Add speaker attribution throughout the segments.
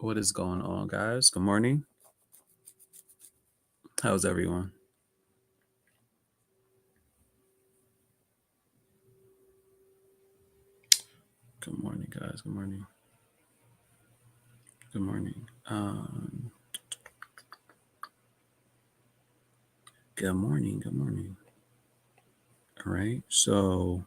Speaker 1: What is going on, guys? Good morning. How's everyone? Good morning, guys. Good morning. Good morning. Good morning. Good morning. All right. So,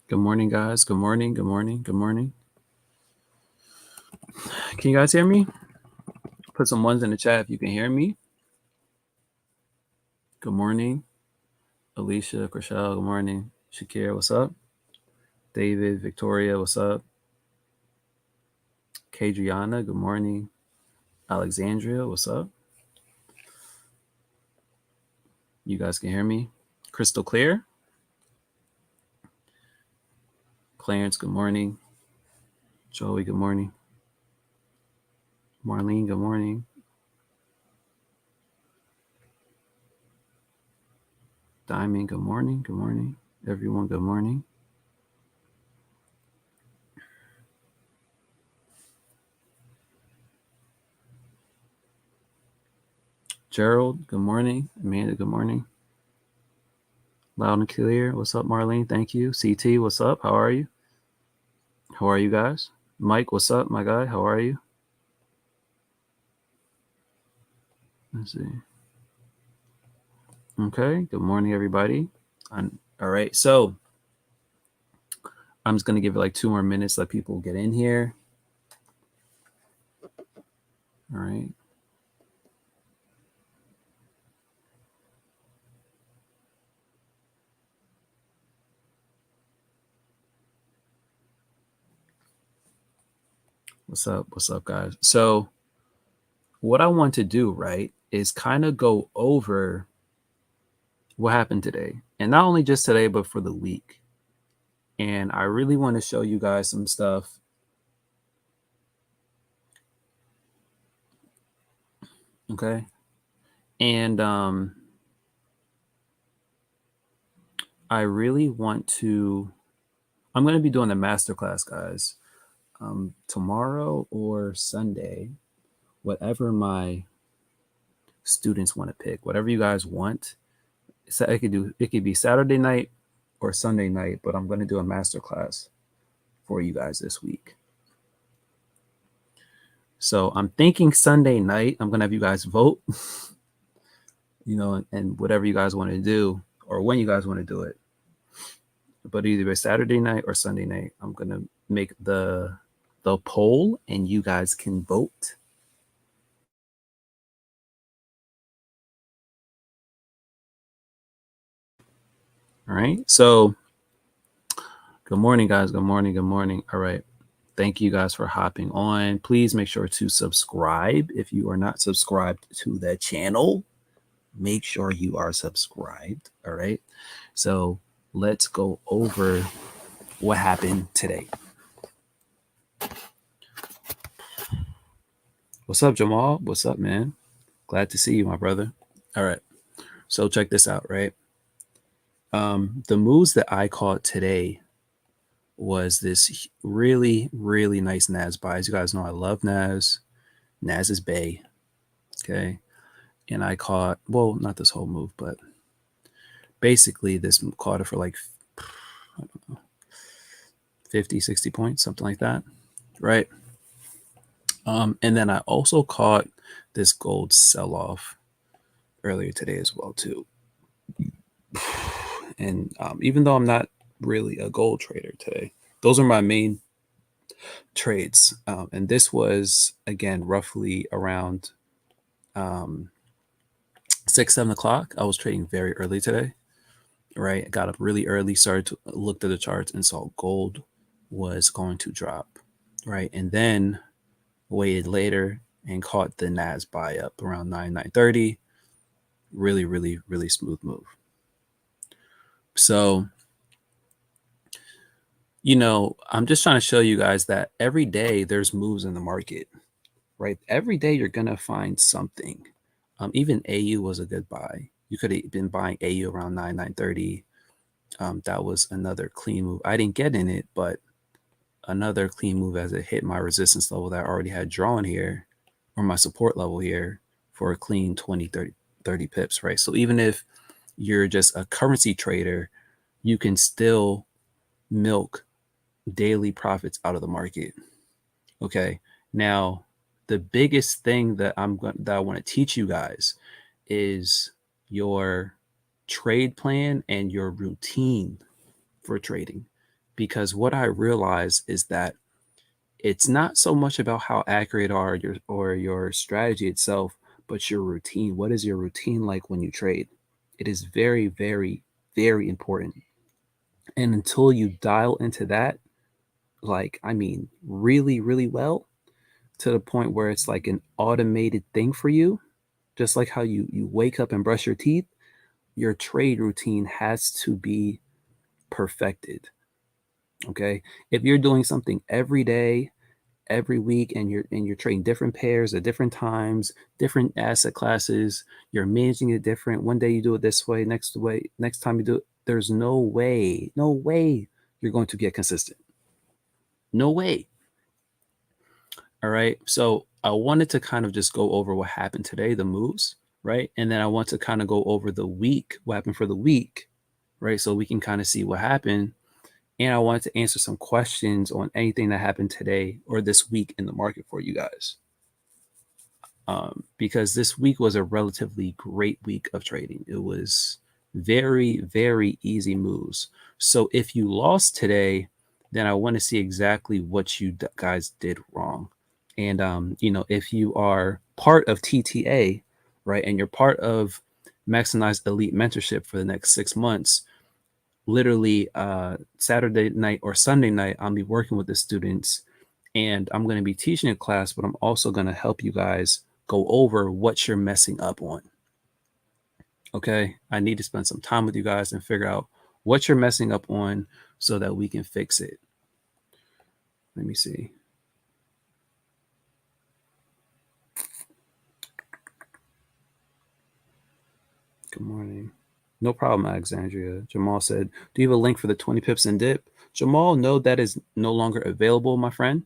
Speaker 1: good morning, guys. Good morning. Good morning. Good morning. Can you guys hear me? Put some ones in the chat if you can hear me. Good morning. Alicia, Chriselle, good morning. Shakir, what's up? David, Victoria, what's up? Kadriana, good morning. Alexandria, what's up? You guys can hear me? Crystal clear? Clarence, good morning. Joey, good morning. Marlene, good morning. Diamond, good morning. Good morning. Everyone, good morning. Gerald, good morning. Amanda, good morning. Loud and clear. What's up, Marlene? Thank you. CT, what's up? How are you? How are you guys? Mike, what's up, my guy? How are you? Let's see. Okay. Good morning, everybody. All right. So I'm just going to give it like 2 more minutes, let people get in here. All right. What's up? What's up, guys? So what I want to do, right, is kind of go over what happened today. And not only just today, but for the week. And I really want to show you guys some stuff. Okay. And I really want to, I'm going to be doing the masterclass, guys, tomorrow or Sunday, whatever my students want to pick, whatever you guys want. So it could be Saturday night or Sunday night, but I'm going to do a masterclass for you guys this week. So I'm thinking Sunday night, I'm going to have you guys vote, and whatever you guys want to do or when you guys want to do it. But either by Saturday night or Sunday night, I'm going to make the poll and you guys can vote. All right. So good morning, guys. Good morning. Good morning. All right. Thank you guys for hopping on. Please make sure to subscribe. If you are not subscribed to the channel, make sure you are subscribed. All right. So let's go over what happened today. What's up, Jamal? What's up, man? Glad to see you, my brother. All right. So check this out, right? The moves that I caught today was this really, really nice Nas buy. As you guys know, I love Nas. Nas is Bay. Okay. And I caught, well, not this whole move, but basically this caught it for like, I don't know, 50, 60 points, something like that. Right. And then I also caught this gold sell-off earlier today as well, too. And even though I'm not really a gold trader today, those are my main trades. And this was, again, roughly around 6, 7 o'clock. I was trading very early today. right? Got up really early, started to looked at the charts and saw gold was going to drop, right? And then waited later and caught the Nas buy up around 9:30. Really, really, really smooth move. So, I'm just trying to show you guys that every day there's moves in the market, right? Every day you're gonna find something. Even AU was a good buy. You could have been buying AU around 9:30. That was another clean move. I didn't get in it, but another clean move as it hit my resistance level that I already had drawn here, or my support level here, for a clean 20, 30 pips, right? So even if you're just a currency trader, you can still milk daily profits out of the market. Okay. Now, the biggest thing that I want to teach you guys is your trade plan and your routine for trading. Because what I realize is that it's not so much about how accurate are your strategy itself, but your routine. What is your routine like when you trade? It is very, very, very important. And until you dial into that, like, I mean, really, really well, to the point where it's like an automated thing for you, just like how you wake up and brush your teeth, your trade routine has to be perfected. Okay. If you're doing something every day, every week, and you're trading different pairs at different times, different asset classes, you're managing it different. One day you do it this way, next time you do it, there's no way you're going to get consistent. No way. All right. So I wanted to kind of just go over what happened today, the moves, right? And then I want to kind of go over the week, what happened for the week, right? So we can kind of see what happened. And I wanted to answer some questions on anything that happened today or this week in the market for you guys. Because this week was a relatively great week of trading. It was very, very easy moves. So if you lost today, then I want to see exactly what you guys did wrong. And if you are part of TTA, right, and you're part of Maximize Elite Mentorship for the next 6 months, literally Saturday night or Sunday night, I'll be working with the students, and I'm going to be teaching a class, but I'm also going to help you guys go over what you're messing up on. Okay. I need to spend some time with you guys and figure out what you're messing up on so that we can fix it. Let me see. Good morning. No problem, Alexandria. Jamal said, do you have a link for the 20 pips and dip? Jamal, no, that is no longer available, my friend.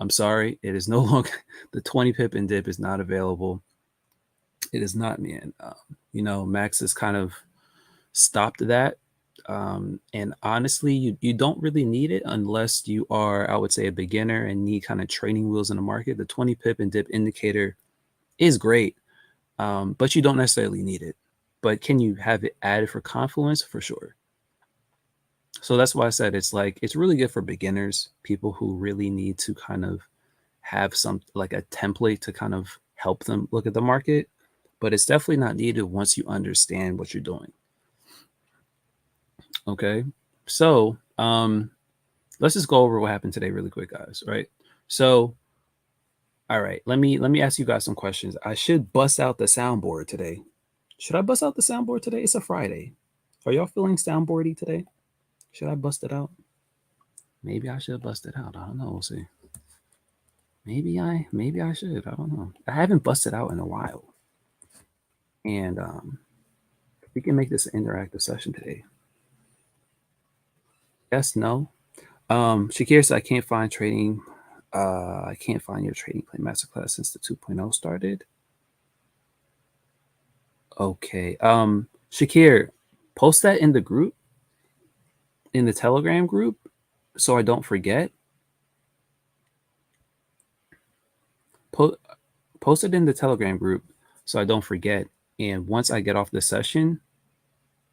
Speaker 1: I'm sorry. It is no longer, the 20 pip and dip is not available. It is not, man. Max has kind of stopped that. And honestly, you don't really need it unless you are, I would say, a beginner and need kind of training wheels in the market. The 20 pip and dip indicator is great, but you don't necessarily need it. But can you have it added for Confluence? For sure. So that's why I said it's really good for beginners, people who really need to kind of have some like a template to kind of help them look at the market. But it's definitely not needed once you understand what you're doing. Okay. So let's just go over what happened today really quick, guys. Right. So all right, let me ask you guys some questions. I should bust out the soundboard today. Should I bust out the soundboard today? It's a Friday. Are y'all feeling soundboardy today? Should I bust it out? Maybe I should bust it out. I don't know. We'll see. Maybe I should. I don't know. I haven't busted out in a while. And we can make this an interactive session today. Yes, no. Shakir said I can't find trading. I can't find your trading plan masterclass since the 2.0 started. Okay. Shakir, post that in the group, in the Telegram group, so I don't forget. Post it in the Telegram group so I don't forget. And once I get off the session,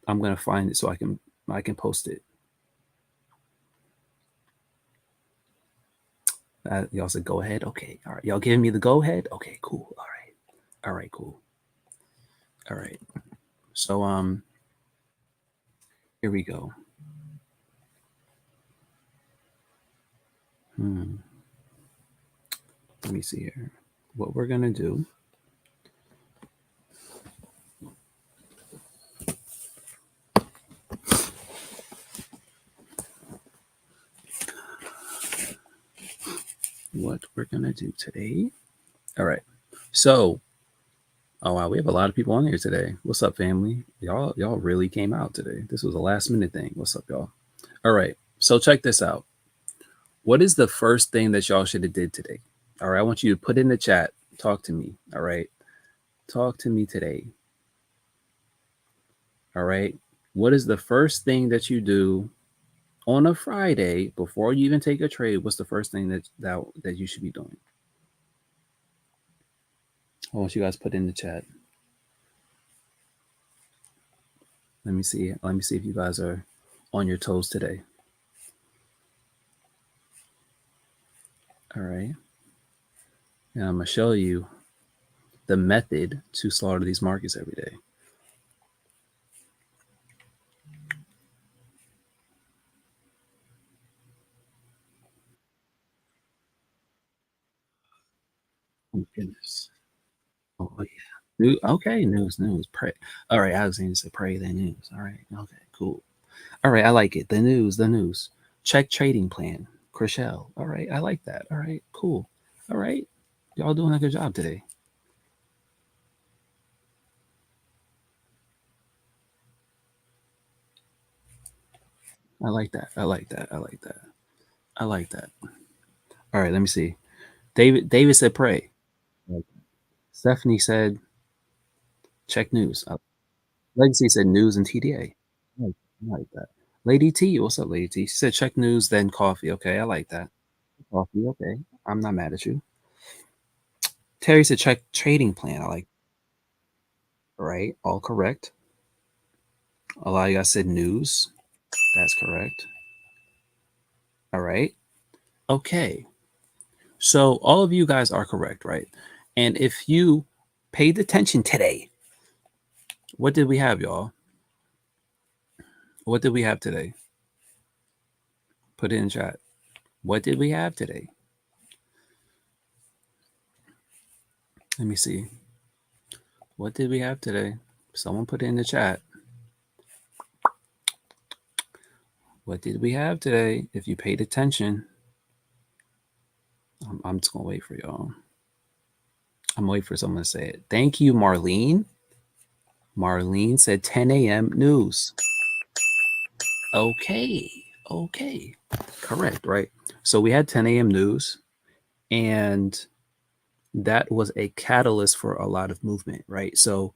Speaker 1: I'm gonna find it so I can post it. Y'all said go ahead. Okay. All right. Y'all giving me the go ahead. Okay. Cool. All right. All right. Cool. All right. So Here we go. Let me see here. What we're going to do. What we're going to do today. All right. So, oh wow, we have a lot of people on here today. What's up, family? Y'all really came out today. This was a last minute thing. What's up, y'all? All right. So check this out. What is the first thing that y'all should have did today? All right. I want you to put in the chat. Talk to me. All right. Talk to me today. All right. What is the first thing that you do on a Friday before you even take a trade? What's the first thing that you should be doing? I want you guys put in the chat. Let me see. Let me see if you guys are on your toes today. All right. And I'm gonna show you the method to slaughter these markets every day. Oh goodness. Oh yeah. Okay, news. Pray. All right, I was going to say pray then news. All right. Okay, cool. All right, I like it. The news. Check trading plan. Chriselle. All right, I like that. All right, cool. All right. Y'all doing a good job today. I like that. I like that. I like that. I like that. All right, let me see. David said pray. Stephanie said check news. Legacy said news and TDA. I like that. Lady T, what's up, Lady T? She said check news, then coffee. Okay, I like that. Coffee, okay. I'm not mad at you. Terry said check trading plan. I like right. All correct. A lot of you guys said news. That's correct. All right. Okay. So all of you guys are correct, right? And if you paid attention today, what did we have, y'all? What did we have today? Put it in chat. What did we have today? Let me see. What did we have today? Someone put it in the chat. What did we have today? If you paid attention, I'm just gonna wait for y'all. I'm waiting for someone to say it. Thank you, Marlene. Marlene said 10 a.m. news. Okay. Okay. Correct, right? So we had 10 a.m. news, and that was a catalyst for a lot of movement, right? So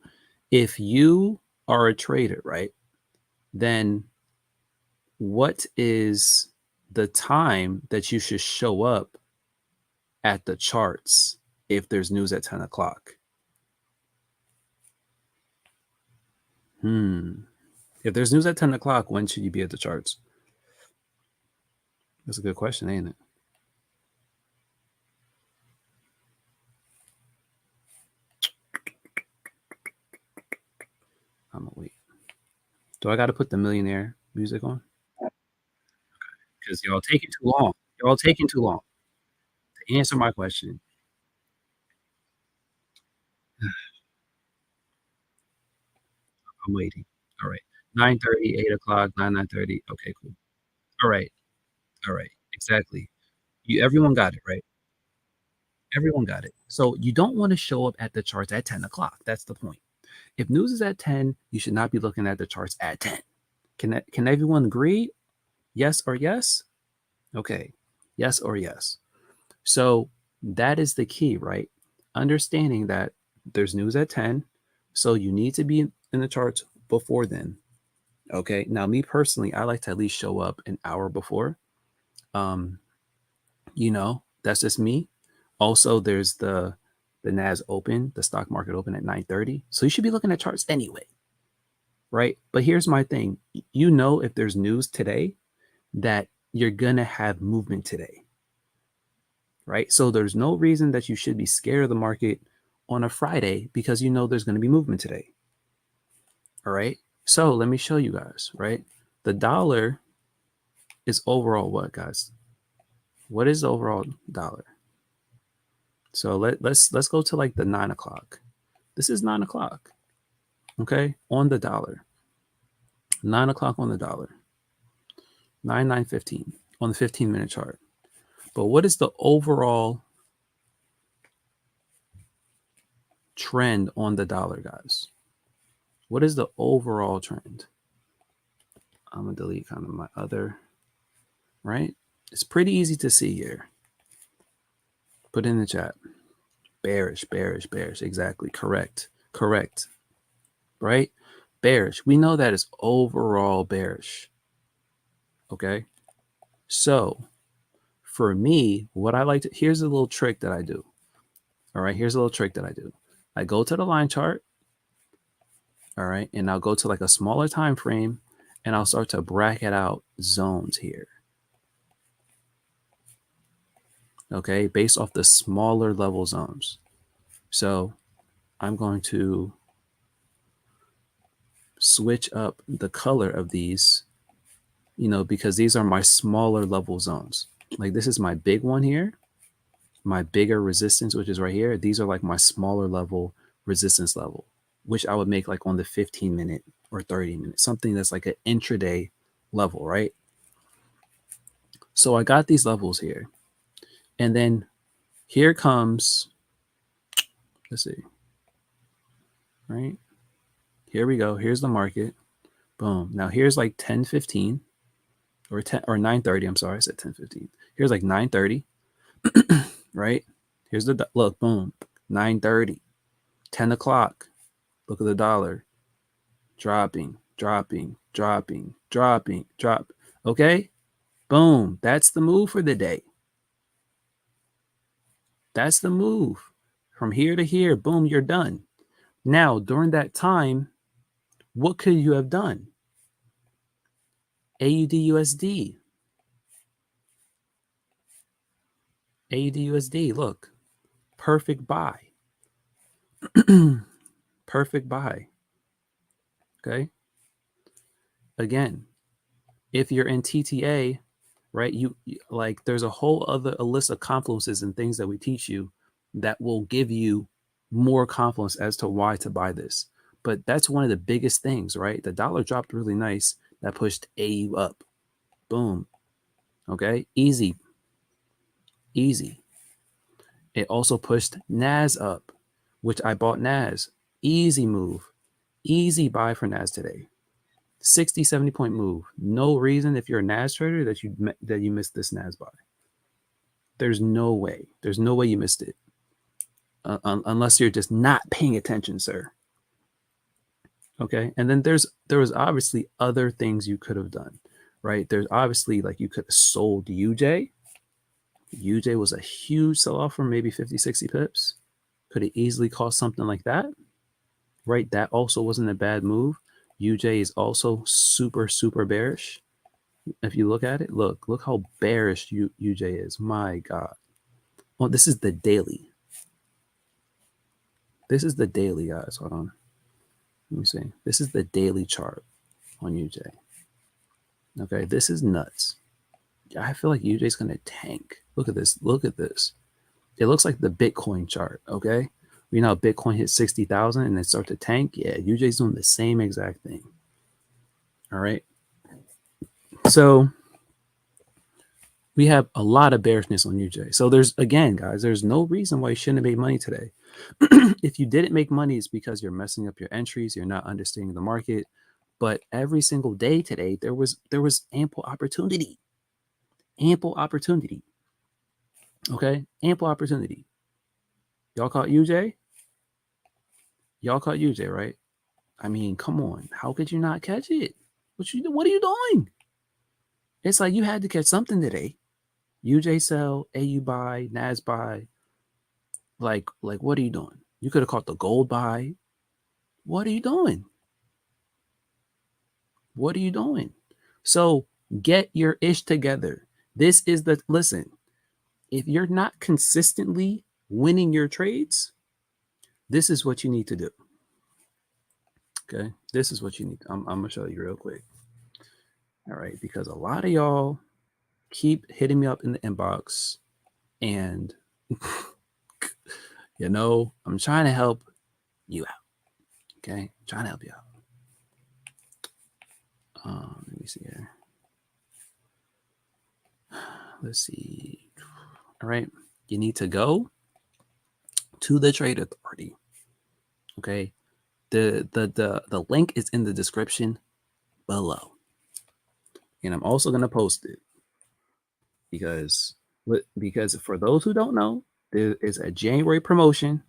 Speaker 1: if you are a trader, right, then what is the time that you should show up at the charts if there's news at 10 o'clock? If there's news at 10 o'clock, when should you be at the charts? That's a good question, ain't it? I'm gonna wait. Do I got to put the millionaire music on? Because y'all taking too long. Y'all taking too long to answer my question. I'm waiting. All right. 9:30, 8 o'clock, 9:30. Okay, cool. All right. All right. Exactly. Everyone got it, right? Everyone got it. So you don't want to show up at the charts at 10 o'clock. That's the point. If news is at 10, you should not be looking at the charts at 10. Can everyone agree? Yes or yes? Okay. Yes or yes. So that is the key, right? Understanding that there's news at 10. So you need to be in the charts before then. Okay. Now, me personally, I like to at least show up an hour before. Um, that's just me. Also, there's the NAS open, the stock market open at 9:30. So you should be looking at charts anyway. Right. But here's my thing. If there's news today that you're gonna have movement today. Right. So there's no reason that you should be scared of the market on a Friday because there's going to be movement today. All right. So let me show you guys, right? The dollar is overall what, guys? What is the overall dollar? So let's go to like the 9 o'clock. This is 9 o'clock. Okay, on the dollar. 9 o'clock on the dollar. 9/9/15 on the 15-minute chart. But what is the overall trend on the dollar, guys? What is the overall trend? I'm gonna delete kind of my other, right? It's pretty easy to see here. Put in the chat. Bearish, bearish, bearish. Exactly. Correct. Correct. Right? Bearish. We know that is overall bearish. Okay. So for me, what I like to, here's a little trick that I do. All right. Here's a little trick that I do. I go to the line chart. All right. And I'll go to like a smaller time frame and I'll start to bracket out zones here. Okay. Based off the smaller level zones. So I'm going to switch up the color of these, you know, because these are my smaller level zones. Like this is my big one here, my bigger resistance, which is right here. These are like my smaller level resistance level, which I would make like on the 15-minute or 30-minute, something that's like an intraday level, right? So I got these levels here. And then here comes, let's see, right? Here we go. Here's the market. Boom. Now here's like 10:15 or 10 or 9:30. I'm sorry, I said 10:15. Here's like 9:30, right? Here's the look, boom, 9:30, 10 o'clock. Look at the dollar dropping, dropping, dropping, dropping, drop. Okay, boom. That's the move for the day. That's the move from here to here. Boom, you're done. Now, during that time, what could you have done? AUD USD. AUD USD. Look, perfect buy. Perfect buy. Okay. Again, if you're in TTA, right, you like there's a whole other a list of confluences and things that we teach you that will give you more confluence as to why to buy this. But that's one of the biggest things, right? The dollar dropped really nice. That pushed AU up. Boom. Okay. Easy. Easy. It also pushed NAS up, which I bought NAS. Easy move. Easy buy for NAS today. 60, 70 point move. No reason if you're a NAS trader that you missed this NAS buy. There's no way. There's no way you missed it. Unless you're just not paying attention, sir. Okay. And then there was obviously other things you could have done, right? There's obviously like you could have sold UJ. UJ was a huge sell-off for maybe 50, 60 pips. Could have easily cost something like that, right? That also wasn't a bad move. UJ is also super, super bearish. If you look at it, look how bearish UJ is. My God. Oh, this is the daily. This is the daily, guys. Hold on. Let me see. This is the daily chart on UJ. Okay, this is nuts. I feel like UJ is going to tank. Look at this. Look at this. It looks like the Bitcoin chart. Okay, you know, Bitcoin hit 60,000 and then start to tank. Yeah, UJ is doing the same exact thing. All right. So we have a lot of bearishness on UJ. So there's, again, guys, there's no reason why you shouldn't have made money today. If you didn't make money, it's because you're messing up your entries. You're not understanding the market. But every single day today, there was ample opportunity. Ample opportunity. Okay. Ample opportunity. Y'all caught UJ? Y'all caught UJ, right? I mean, come on. How could you not catch it? What are you doing? It's like you had to catch something today. UJ sell, AU buy, NAS buy. Like what are you doing? You could have caught the gold buy. What are you doing? What are you doing? So get your ish together. This is the, listen, if you're not consistently winning your trades, this is what you need to do. Okay. This is what you need. I'm going to show you real quick. All right, because a lot of y'all keep hitting me up in the inbox, and I'm trying to help you out. Okay, I'm trying to help you out. Let me see here. Let's see. All right, you need to go to the Trade Authority. Okay, the link is in the description below, and I'm also gonna post it because for those who don't know, there is a January promotion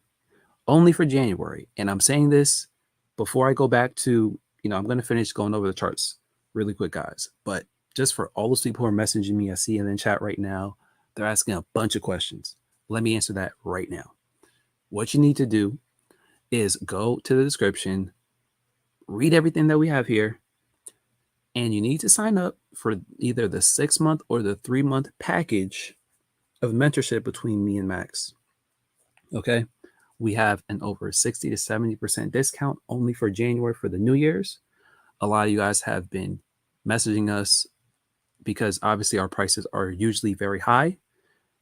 Speaker 1: only for January, and I'm saying this before I go back to I'm gonna finish going over the charts really quick, guys, but just for all those people who are messaging me, I see in the chat right now, they're asking a bunch of questions. Let me answer that right now. What you need to do is go to the description, read everything that we have here, and you need to sign up for either the 6-month or the 3-month package of mentorship between me and Max. Okay. We have an over 60 to 70% discount only for January for the New Year's. A lot of you guys have been messaging us because obviously our prices are usually very high.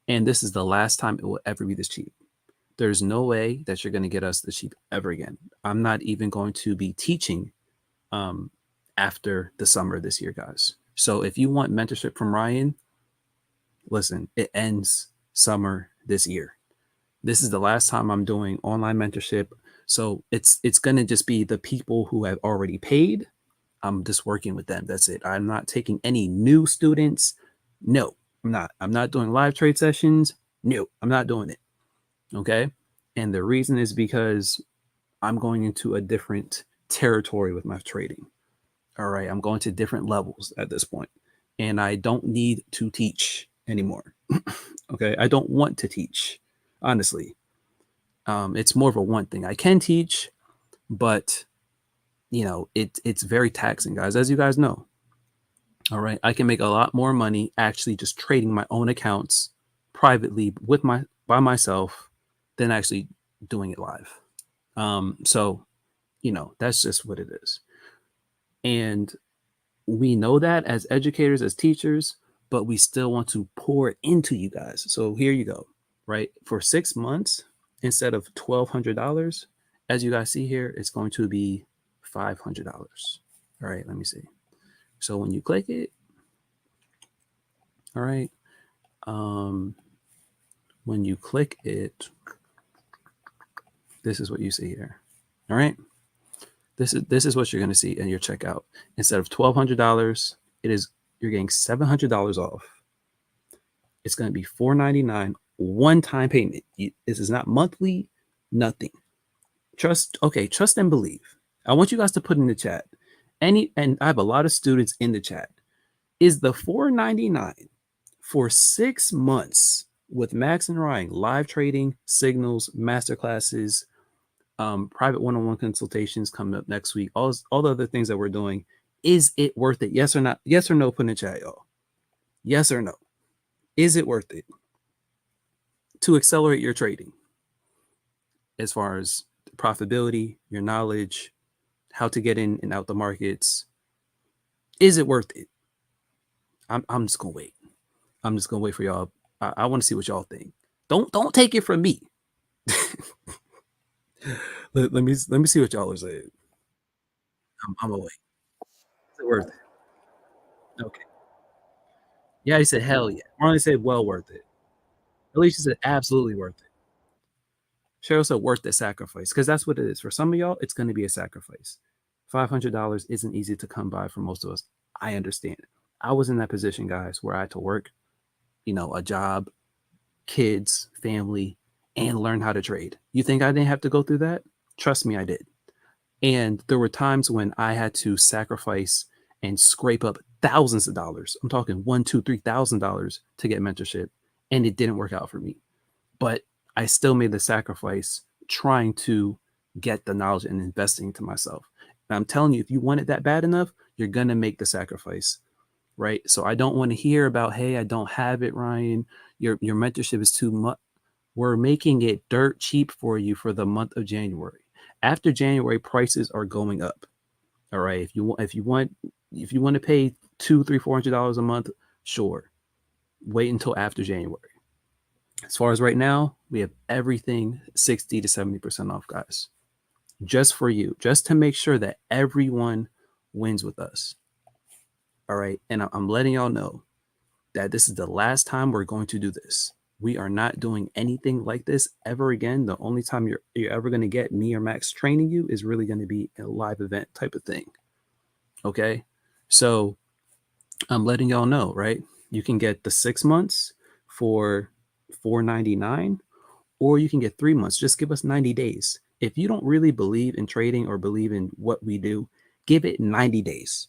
Speaker 1: And this is the last time it will ever be this cheap. There's no way that you're going to get us this cheap ever again. I'm not even going to be teaching after the summer this year, guys. So if you want mentorship from Ryan, listen, it ends summer this year. This is the last time I'm doing online mentorship. So it's going to just be the people who have already paid. I'm just working with them. That's it. I'm not taking any new students. No, I'm not. I'm not doing live trade sessions. No, I'm not doing it. Okay. And the reason is because I'm going into a different territory with my trading. All right. I'm going to different levels at this point, and I don't need to teach anymore. Okay. I don't want to teach, honestly. It's more of a want thing. I can teach, but it's very taxing, guys, as you guys know. All right. I can make a lot more money actually just trading my own accounts privately by myself than actually doing it live. So that's just what it is. And we know that as educators, as teachers, but we still want to pour it into you guys. So here you go, right? For 6 months, instead of $1,200, as you guys see here, it's going to be $500. All right, let me see. So when you click it, all right, when you click it, this is what you see here. All right. This is what you're going to see in your checkout. Instead of $1,200, you're getting $700 off. It's going to be $499 one-time payment. This is not monthly, nothing. Trust and believe. I want you guys to put in the chat. And I have a lot of students in the chat. Is the $499 for 6 months with Max and Ryan live trading, signals, masterclasses, private one-on-one consultations coming up next week, all the other things that we're doing, is it worth it? Yes or not? Yes or no? Put in the chat, y'all. Yes or no? Is it worth it to accelerate your trading as far as profitability, your knowledge, how to get in and out the markets? Is it worth it? I'm just gonna wait. I'm just gonna wait for y'all. I want to see what y'all think. Don't take it from me. let me see what y'all are saying. I'm gonna wait. Is it worth it? Okay. Yeah, he said hell yeah. Marley said well worth it. Alicia said absolutely worth it. Cheryl said worth the sacrifice, because that's what it is. For some of y'all, it's going to be a sacrifice. $500 isn't easy to come by for most of us. I understand. I was in that position, guys, where I had to work, a job, kids, family, and learn how to trade. You think I didn't have to go through that? Trust me, I did. And there were times when I had to sacrifice and scrape up thousands of dollars. I'm talking $1,000, $2,000, $3,000 to get mentorship, and it didn't work out for me. But I still made the sacrifice trying to get the knowledge and investing into myself. And I'm telling you, if you want it that bad enough, you're going to make the sacrifice, right? So I don't want to hear about, hey, I don't have it, Ryan. Your mentorship is too much. We're making it dirt cheap for you for the month of January. After January, prices are going up. All right. If you want, If you want to pay $200, $300, $400 a month, sure. Wait until after January. As far as right now, we have everything 60 to 70% off, guys. Just for you, just to make sure that everyone wins with us. All right. And I'm letting y'all know that this is the last time we're going to do this. We are not doing anything like this ever again. The only time you're ever going to get me or Max training you is really going to be a live event type of thing. Okay. So I'm letting y'all know, right? You can get the 6 months for $4.99, or you can get 3 months. Just give us 90 days. If you don't really believe in trading or believe in what we do, give it 90 days.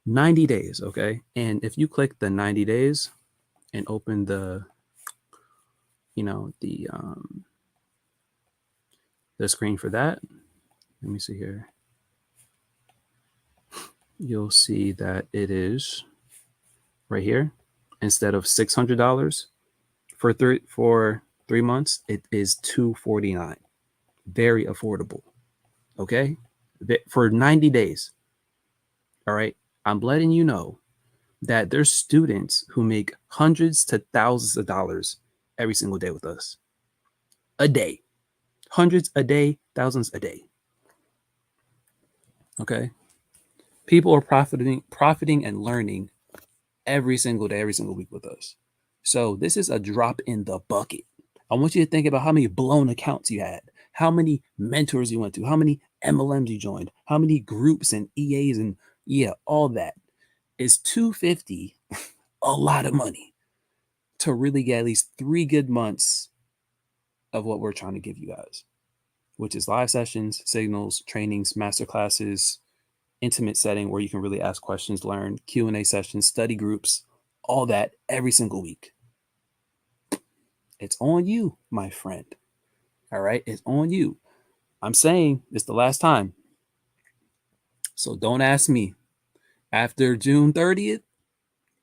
Speaker 1: 90 days, okay? And if you click the 90 days and open the screen for that, let me see here. You'll see that it is right here. Instead of $600 for 3 months, it is $249. Very affordable. Okay, for 90 days. All right, I'm letting you know that there's students who make hundreds to thousands of dollars every single day with us. A day. Hundreds a day, thousands a day. Okay. People are profiting and learning every single day, every single week with us. So this is a drop in the bucket. I want you to think about how many blown accounts you had, how many mentors you went to, how many MLMs you joined, how many groups and EAs and all that. Is $250 a lot of money to really get at least 3 good months of what we're trying to give you guys, which is live sessions, signals, trainings, masterclasses, intimate setting where you can really ask questions, learn, Q&A sessions, study groups, all that every single week. It's on you, my friend. All right, it's on you. I'm saying it's the last time. So don't ask me. After June 30th,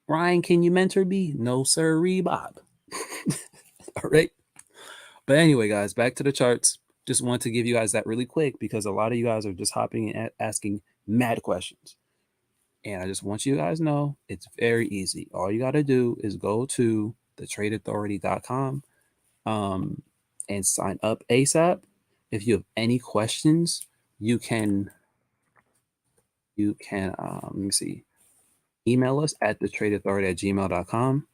Speaker 1: Ryan, can you mentor me? No, sir, Bob. All right. But anyway, guys, back to the charts. Just want to give you guys that really quick because a lot of you guys are just hopping in asking mad questions. And I just want you guys to know it's very easy. All you got to do is go to thetradeauthority.com and sign up ASAP. If you have any questions, you can let me see, email us at thetradeauthority@gmail.com.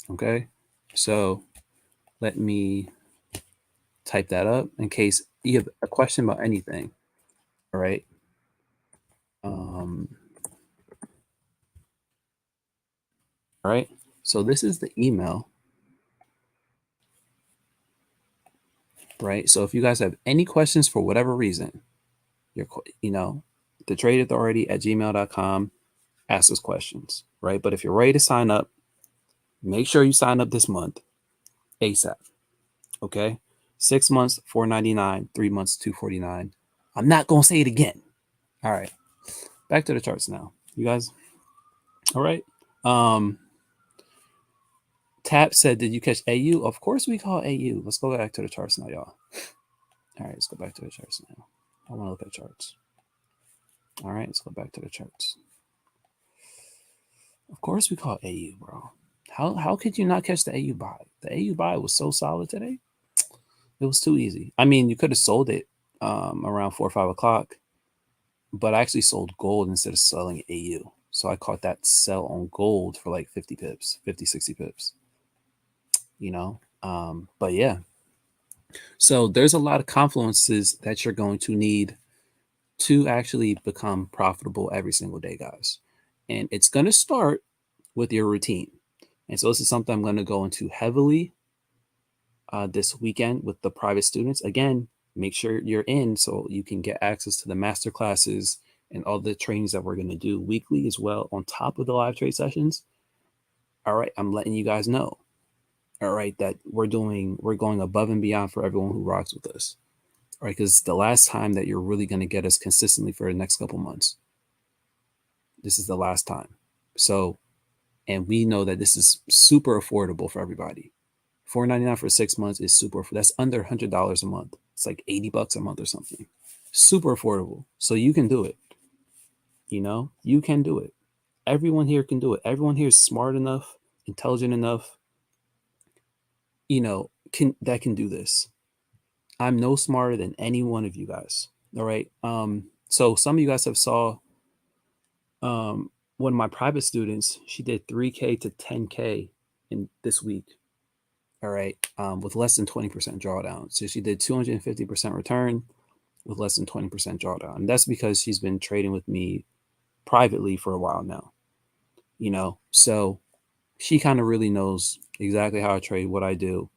Speaker 1: Okay, so let me type that up in case you have a question about anything. All right. All right. So this is the email. Right. So if you guys have any questions for whatever reason, thetradeauthority@gmail.com, ask us questions. Right. But if you're ready to sign up, make sure you sign up this month ASAP. Okay. 6 months, $4.99, 3 months, $249. I'm not going to say it again. All right. Back to the charts now. You guys. All right. Tap said, did you catch AU? Of course we call AU. Let's go back to the charts now, y'all. All right, let's go back to the charts now. I want to look at the charts. All right, let's go back to the charts. Of course we call AU, bro. How could you not catch the AU buy? The AU buy was so solid today. It was too easy. I mean, you could have sold it around 4 or 5 o'clock, but I actually sold gold instead of selling AU. So I caught that sell on gold for like 50 pips, 50, 60 pips. But yeah. So there's a lot of confluences that you're going to need to actually become profitable every single day, guys. And it's going to start with your routine. And so this is something I'm going to go into heavily this weekend with the private students. Again, make sure you're in so you can get access to the master classes and all the trainings that we're going to do weekly as well on top of the live trade sessions. All right, I'm letting you guys know. All right, that we're going above and beyond for everyone who rocks with us. All right, because it's the last time that you're really going to get us consistently for the next couple months. This is the last time. So, and we know that this is super affordable for everybody. $4.99 for 6 months is super. That's under $100 a month. It's like $80 a month or something. Super affordable. So you can do it. You can do it. Everyone here can do it. Everyone here is smart enough, intelligent enough, can do this. I'm no smarter than any one of you guys. All right. So some of you guys have saw one of my private students, she did 3K to 10K in this week. All right. With less than 20% drawdown. So she did 250% return with less than 20% drawdown. And that's because she's been trading with me privately for a while now. So she kind of really knows exactly how I trade, what I do.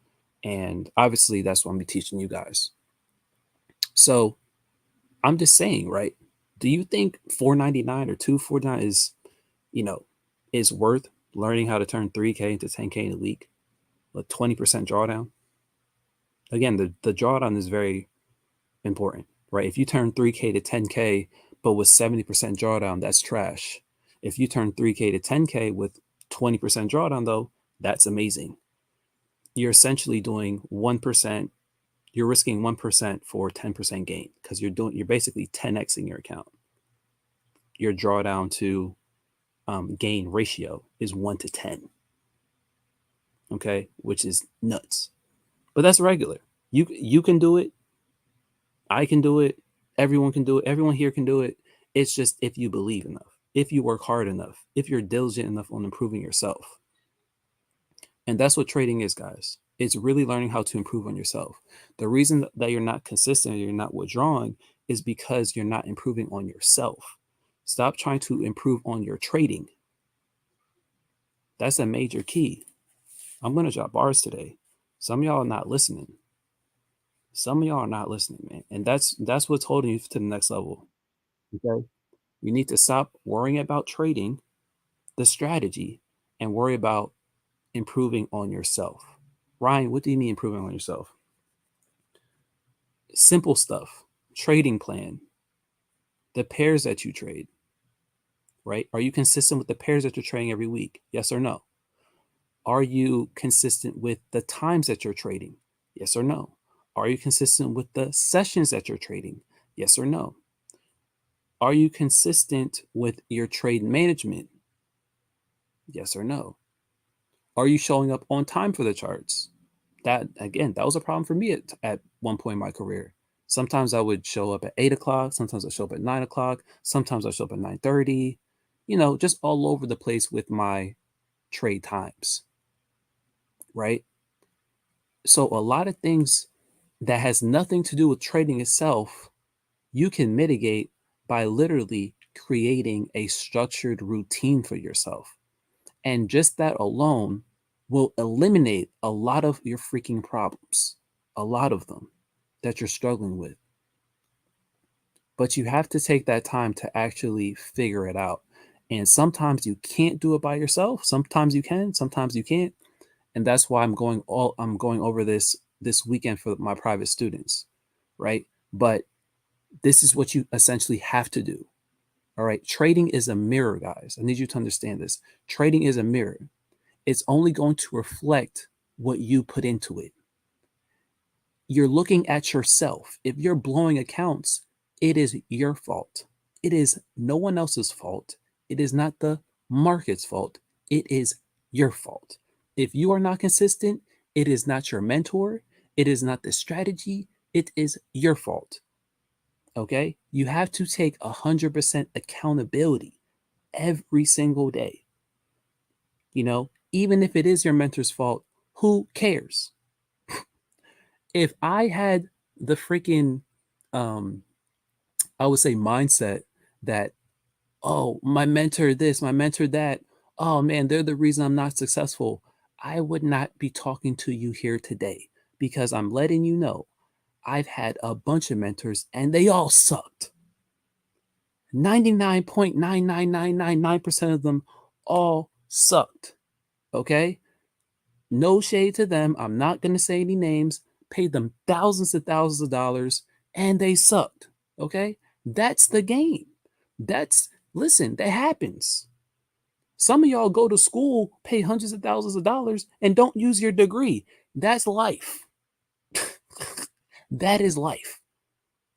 Speaker 1: And obviously that's what I'm be teaching you guys. So I'm just saying, right? Do you think 499 or 249 is worth learning how to turn 3K into 10K in a week with 20% drawdown? Again, the drawdown is very important, right? If you turn 3K to 10K, but with 70% drawdown, that's trash. If you turn 3K to 10K with 20% drawdown, though, that's amazing. You're essentially doing 1%. You're risking 1% for 10% gain because you're basically 10xing your account. Your drawdown to gain ratio is 1 to 10. Okay, which is nuts. But that's regular. You can do it. I can do it. Everyone can do it. Everyone here can do it. It's just if you believe enough, if you work hard enough, if you're diligent enough on improving yourself. And that's what trading is, guys. It's really learning how to improve on yourself. The reason that you're not consistent, you're not withdrawing, is because you're not improving on yourself. Stop trying to improve on your trading. That's a major key. I'm going to drop bars today. Some of y'all are not listening. Some of y'all are not listening, man. And that's what's holding you to the next level. Okay. You need to stop worrying about trading, the strategy, and worry about improving on yourself. Ryan, what do you mean improving on yourself? Simple stuff. Trading plan. The pairs that you trade. Right? Are you consistent with the pairs that you're trading every week? Yes or no? Are you consistent with the times that you're trading? Yes or no? Are you consistent with the sessions that you're trading? Yes or no? Are you consistent with your trade management? Yes or no? Are you showing up on time for the charts? That, again, that was a problem for me at one point in my career. Sometimes I would show up at 8 o'clock. Sometimes I show up at 9 o'clock. Sometimes I show up at 9:30. Just all over the place with my trade times. Right? So a lot of things that has nothing to do with trading itself, you can mitigate by literally creating a structured routine for yourself. And just that alone will eliminate a lot of your freaking problems, a lot of them that you're struggling with. But you have to take that time to actually figure it out. And sometimes you can't do it by yourself. Sometimes you can, sometimes you can't. And that's why I'm going over this weekend for my private students, right? But this is what you essentially have to do. All right. Trading is a mirror, guys. I need you to understand this. Trading is a mirror. It's only going to reflect what you put into it. You're looking at yourself. If you're blowing accounts, it is your fault. It is no one else's fault. It is not the market's fault. It is your fault. If you are not consistent, it is not your mentor. It is not the strategy. It is your fault. Okay? You have to take 100% accountability every single day. Even if it is your mentor's fault, who cares? If I had the freaking, I would say, mindset that, oh, my mentor this, my mentor that, oh man, they're the reason I'm not successful, I would not be talking to you here today because I'm letting you know I've had a bunch of mentors and they all sucked. 99.99999% of them all sucked. Okay? No shade to them. I'm not going to say any names. Paid them thousands and thousands of dollars and they sucked. Okay? That's the game. Listen, that happens. Some of y'all go to school, pay hundreds of thousands of dollars, and don't use your degree. That's life. That is life.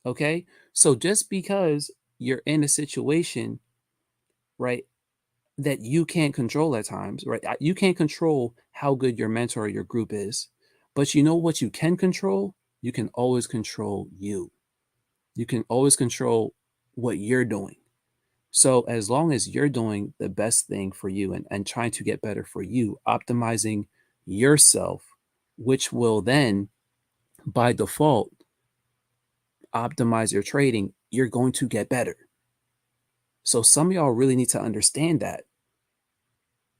Speaker 1: Okay? So just because you're in a situation right? That you can't control at times, right? You can't control how good your mentor or your group is, but you know what you can control? You can always control you. You can always control what you're doing. So as long as you're doing the best thing for you and trying to get better for you, optimizing yourself, which will then by default optimize your trading, you're going to get better. So some of y'all really need to understand that,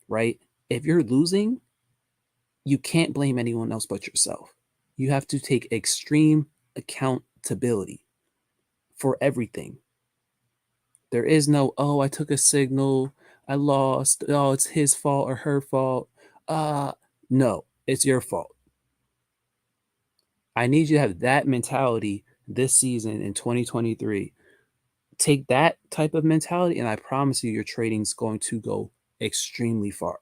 Speaker 1: right? If you're losing, you can't blame anyone else but yourself. You have to take extreme accountability for everything. There is no, oh, I took a signal, I lost, oh, it's his fault or her fault. Uh, no, it's your fault. I need you to have that mentality this season in 2023. Take that type of mentality, and I promise you, your trading's going to go extremely far.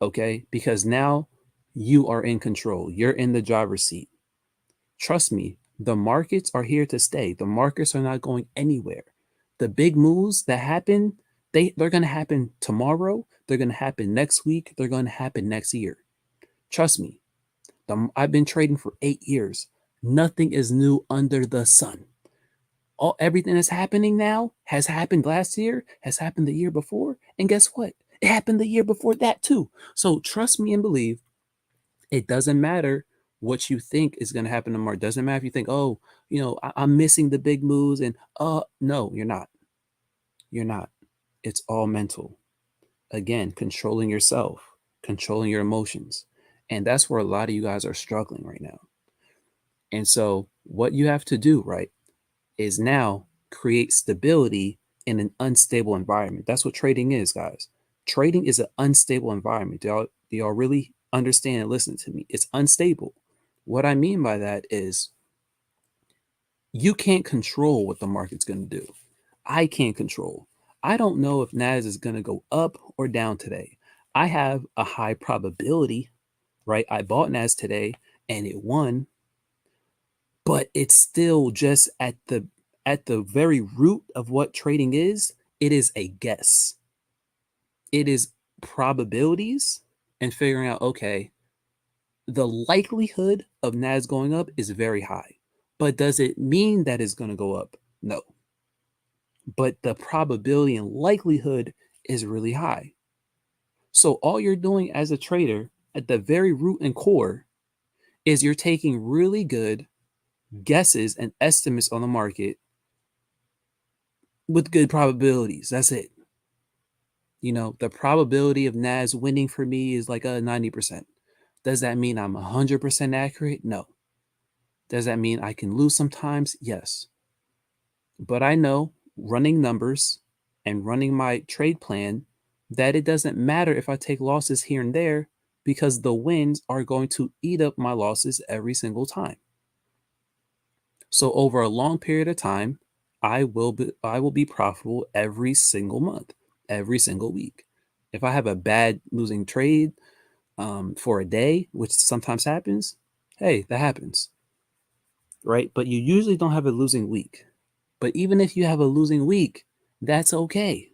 Speaker 1: Okay? Because now you are in control, you're in the driver's seat. Trust me, the markets are here to stay. The markets are not going anywhere. The big moves that happen, they're going to happen tomorrow. They're going to happen next week. They're going to happen next year. Trust me. I've been trading for 8 years. Nothing is new under the sun. Everything that's happening now has happened last year, has happened the year before, and guess what? It happened the year before that too. So trust me and believe. It doesn't matter what you think is going to happen tomorrow. It doesn't matter if you think, oh, I'm missing the big moves, and no, you're not. You're not. It's all mental. Again, controlling yourself, controlling your emotions, and that's where a lot of you guys are struggling right now. And so, what you have to do, right, is now create stability in an unstable environment. That's what trading is, guys. Trading is an unstable environment. Do y'all really understand and listen to me? It's unstable. What I mean by that is you can't control what the market's going to do. I can't control. I don't know if NAS is going to go up or down today. I have a high probability, right? I bought NAS today and it won, but it's still just at the very root of what trading is. It is a guess. It is probabilities and figuring out, okay, the likelihood of NAS going up is very high, but does it mean that it's going to go up? No. But the probability and likelihood is really high. So all you're doing as a trader at the very root and core is you're taking really good guesses and estimates on the market with good probabilities. That's it. The probability of NAS winning for me is like a 90%. Does that mean I'm 100% accurate? No. Does that mean I can lose sometimes? Yes. But I know running numbers and running my trade plan that it doesn't matter if I take losses here and there because the wins are going to eat up my losses every single time. So over a long period of time, I will be profitable every single month, every single week. If I have a bad losing trade for a day, which sometimes happens, hey, that happens, right? But you usually don't have a losing week. But even if you have a losing week, that's okay.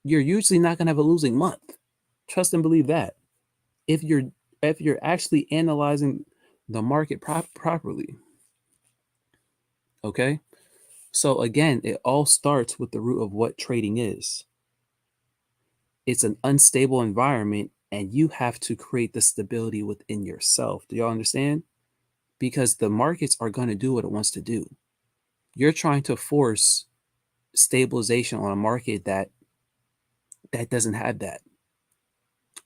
Speaker 1: You're usually not going to have a losing month. Trust and believe that. If you're actually analyzing the market properly. Okay? So again, it all starts with the root of what trading is. It's an unstable environment and you have to create the stability within yourself. Do y'all understand? Because the markets are going to do what it wants to do. You're trying to force stabilization on a market that doesn't have that.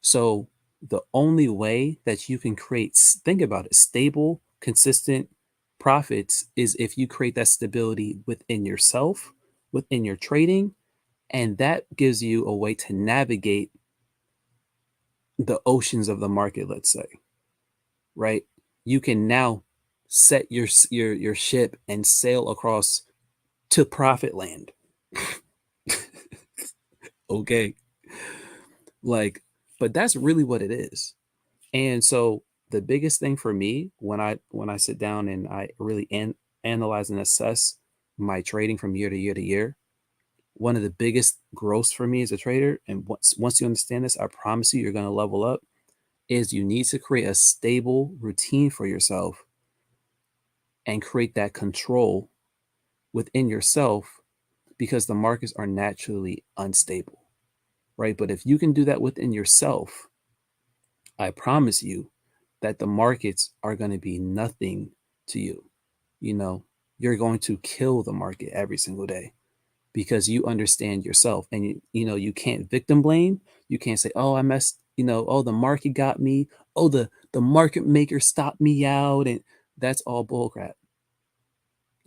Speaker 1: So the only way that you can create, think about it, stable, consistent profits is if you create that stability within yourself, within your trading, and that gives you a way to navigate the oceans of the market, let's say, right? You can now set your ship and sail across to profit land. Okay. But that's really what it is. And so the biggest thing for me when I sit down and I really analyze and assess my trading from year to year to year one of the biggest growths for me as a trader, and once you understand this, I promise you, you're going to level up, is you need to create a stable routine for yourself and create that control within yourself, because the markets are naturally unstable, right? But if you can do that within yourself, I promise you that the markets are going to be nothing to you. You know, you're going to kill the market every single day because you understand yourself, and you can't victim blame. You can't say, "Oh, I messed, oh, the market got me. Oh, the market maker stopped me out." And that's all bullcrap.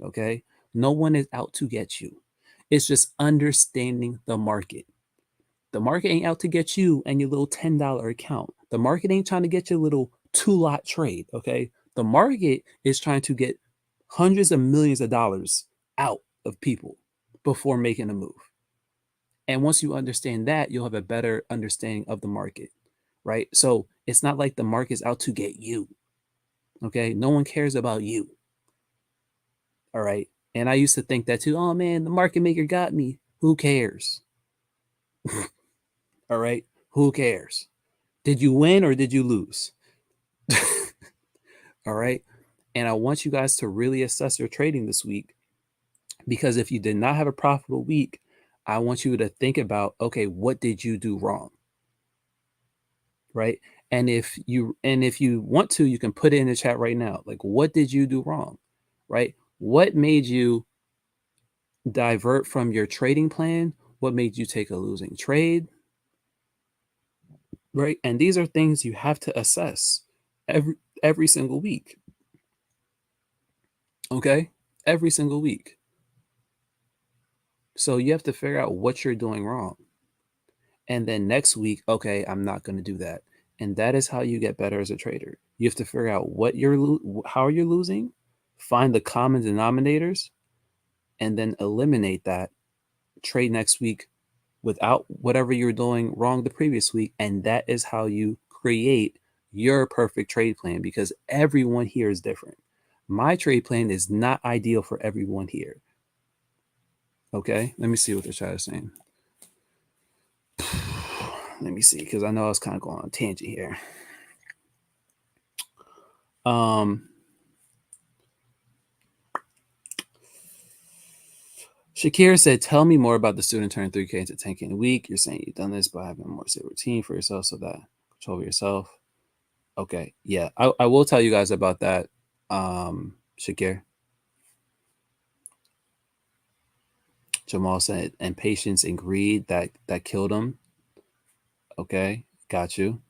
Speaker 1: Okay? No one is out to get you. It's just understanding the market. The market ain't out to get you and your little $10 account. The market ain't trying to get your little 2 lot trade, okay? The market is trying to get hundreds of millions of dollars out of people before making a move. And once you understand that, you'll have a better understanding of the market, right? So it's not like the market's out to get you, okay? No one cares about you, all right? And I used to think that too. Oh man, the market maker got me. Who cares? All right? Who cares? Did you win or did you lose? All right. And I want you guys to really assess your trading this week, because if you did not have a profitable week, I want you to think about, okay, what did you do wrong? Right. And if you want to, you can put it in the chat right now. Like, what did you do wrong? Right? What made you divert from your trading plan? What made you take a losing trade? Right? And these are things you have to assess every single week. Okay? Every single week. So you have to figure out what you're doing wrong. And then next week, okay, I'm not going to do that. And that is how you get better as a trader. You have to figure out how you're losing, find the common denominators, and then eliminate that. Trade next week without whatever you were doing wrong the previous week. And that is how you create your perfect trade plan, because everyone here is different. My trade plan is not ideal for everyone here. Okay, let me see what the chat is saying. Let me see, because I know I was kind of going on a tangent here. Shakira said, "Tell me more about the student turning 3K into 10K in a week. You're saying you've done this by having a more stable routine for yourself, so that control over yourself." Okay, yeah, I will tell you guys about that, Shakir. Jamal said, "And patience and greed that killed him." Okay, got you.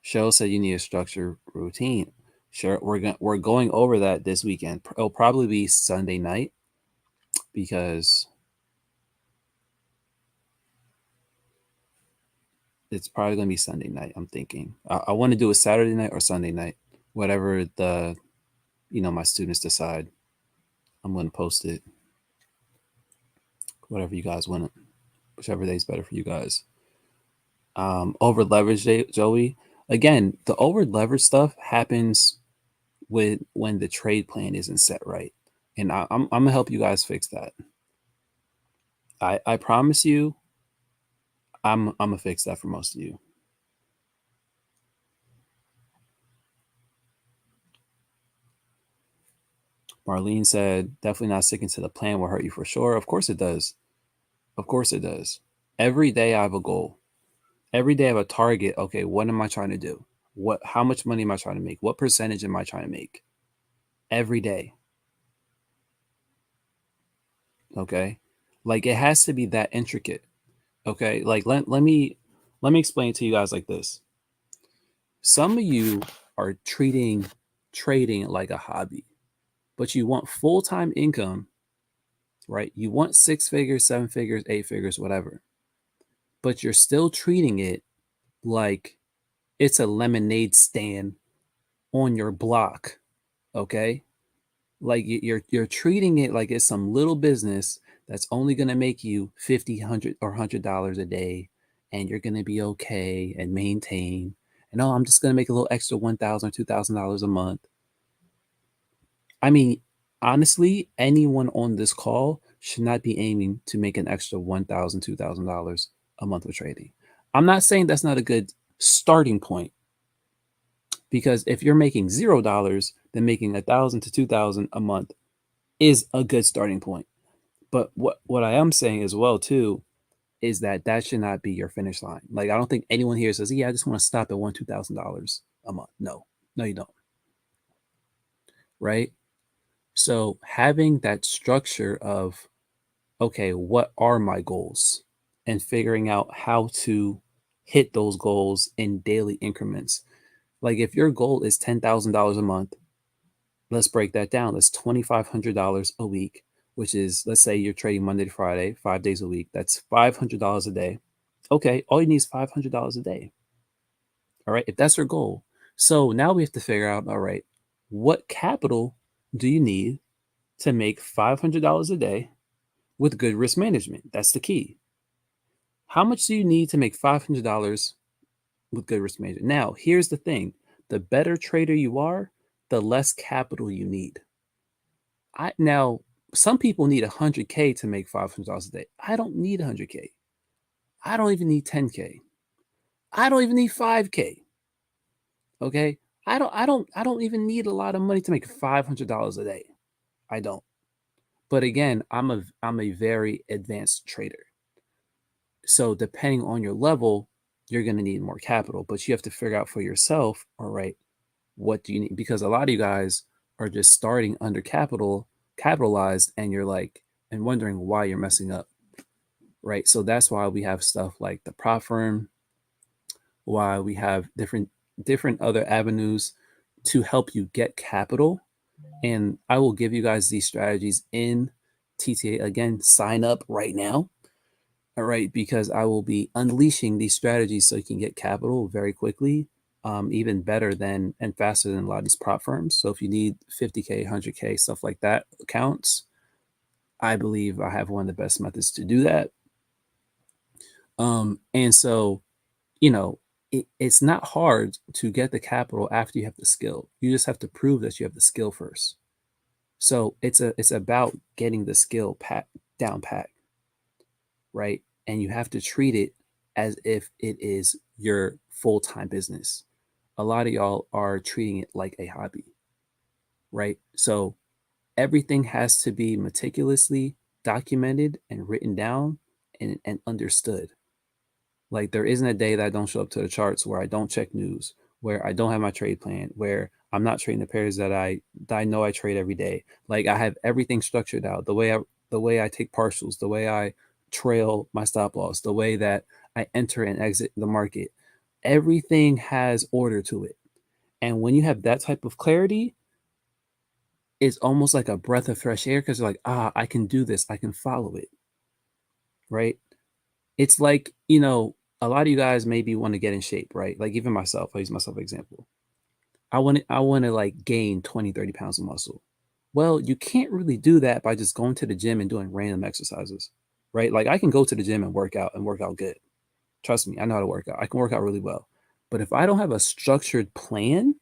Speaker 1: Cheryl said you need a structured routine. Sure, we're going over that this weekend. It'll probably be Sunday night, because it's probably going to be Sunday night. I'm thinking I want to do a Saturday night or Sunday night, whatever my students decide. I'm going to post it, whatever you guys want, whichever day is better for you guys. Over leverage, Joey. Again, the over leverage stuff happens when the trade plan isn't set right, and I'm gonna help you guys fix that. I promise you, I'm gonna fix that for most of you. Marlene said, "Definitely not sticking to the plan will hurt you for sure." Of course it does. Of course it does. Every day I have a goal. Every day I have a target. Okay, what am I trying to do? How much money am I trying to make? What percentage am I trying to make? Every day. Okay. Like, it has to be that intricate. Okay. Like, let me explain to you guys like this. Some of you are treating trading like a hobby, but you want full-time income, right? You want 6 figures, 7 figures, 8 figures, whatever. But you're still treating it like it's a lemonade stand on your block. Okay. Like, you're treating it like it's some little business that's only going to make you 50, 100 or $100 a day, and you're going to be okay and maintain. And, oh, I'm just going to make a little extra $1,000 or $2,000 a month. I mean, honestly, anyone on this call should not be aiming to make an extra $1,000, $2,000 a month with trading. I'm not saying that's not a good starting point, because if you're making $0, then making 1,000 to 2,000 a month is a good starting point. But what I am saying as well too is that that should not be your finish line. Like, I don't think anyone here says, "Yeah, I just want to stop at $1,000, $2,000 a month." No, no, you don't. Right? So having that structure of, okay, what are my goals, and figuring out how to hit those goals in daily increments. Like, if your goal is $10,000 a month, let's break that down. That's $2,500 a week, which is, let's say you're trading Monday to Friday, 5 days a week. That's $500 a day. Okay, all you need is $500 a day. All right, if that's your goal. So now we have to figure out, all right, what capital do you need to make $500 a day with good risk management? That's the key. How much do you need to make $500 with good risk management? Now, here's the thing: the better trader you are, the less capital you need. Now, some people need 100K to make $500 a day. I don't need 100K. I don't even need 10K. I don't even need 5K. Okay? I don't even need a lot of money to make $500 a day. I don't. But again, I'm a very advanced trader. So depending on your level, you're going to need more capital, but you have to figure out for yourself, all right, what do you need? Because a lot of you guys are just starting under capitalized, and you're like, and wondering why you're messing up, right? So that's why we have stuff like the prop firm, why we have different other avenues to help you get capital. And I will give you guys these strategies in TTA. Again, sign up right now. All right, because I will be unleashing these strategies so you can get capital very quickly, even better than and faster than a lot of these prop firms. So if you need 50K, 100K, stuff like that accounts, I believe I have one of the best methods to do that. And so, you know, it's not hard to get the capital after you have the skill. You just have to prove that you have the skill first. So it's about getting the skill down pat, right? And you have to treat it as if it is your full-time business. A lot of y'all are treating it like a hobby, right? So everything has to be meticulously documented and written down and understood. Like, there isn't a day that I don't show up to the charts where I don't check news, where I don't have my trade plan, where I'm not trading the pairs that I know I trade every day. Like, I have everything structured out. The way I take partials, the way I trail my stop loss, the way that I enter and exit the market. Everything has order to it. And when you have that type of clarity, it's almost like a breath of fresh air, because you're like, I can do this. I can follow it. Right. It's like, a lot of you guys maybe want to get in shape, right? Like, even myself, I use myself as example. I want to like gain 20, 30 pounds of muscle. Well, you can't really do that by just going to the gym and doing random exercises, right? Like, I can go to the gym and work out good. Trust me, I know how to work out. I can work out really well. But if I don't have a structured plan,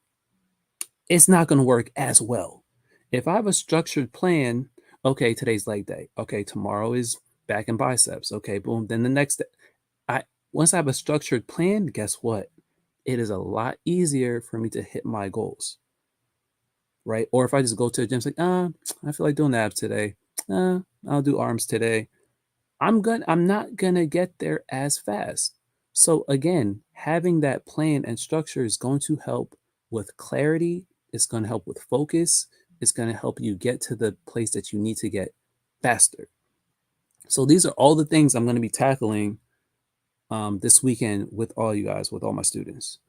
Speaker 1: it's not going to work as well. If I have a structured plan, okay, today's leg day. Okay, tomorrow is back and biceps. Okay, boom. Then the next day, I once I have a structured plan, guess what? It is a lot easier for me to hit my goals, right? Or if I just go to the gym, it's like, I feel like doing abs today. I'll do arms today. I'm not gonna get there as fast. So again, having that plan and structure is going to help with clarity. It's going to help with focus. It's going to help you get to the place that you need to get faster. So these are all the things I'm going to be tackling this weekend with all you guys, with all my students,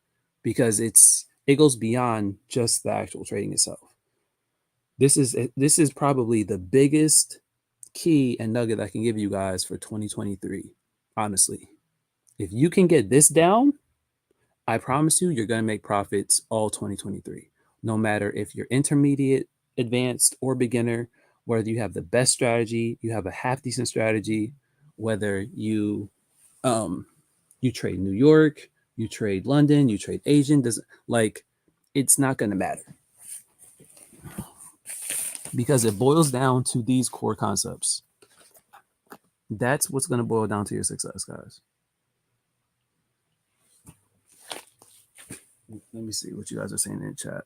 Speaker 1: because it goes beyond just the actual trading itself. This is probably the biggest key and nugget I can give you guys for 2023. Honestly, if you can get this down, I promise you're going to make profits all 2023. No matter if you're intermediate, advanced, or beginner, whether you have the best strategy, you have a half decent strategy, whether you trade New York, you trade London, you trade Asian, doesn't, like, it's not going to matter. because it boils down to these core concepts. That's what's going to boil down to your success, guys. Let me see what you guys are saying in the chat.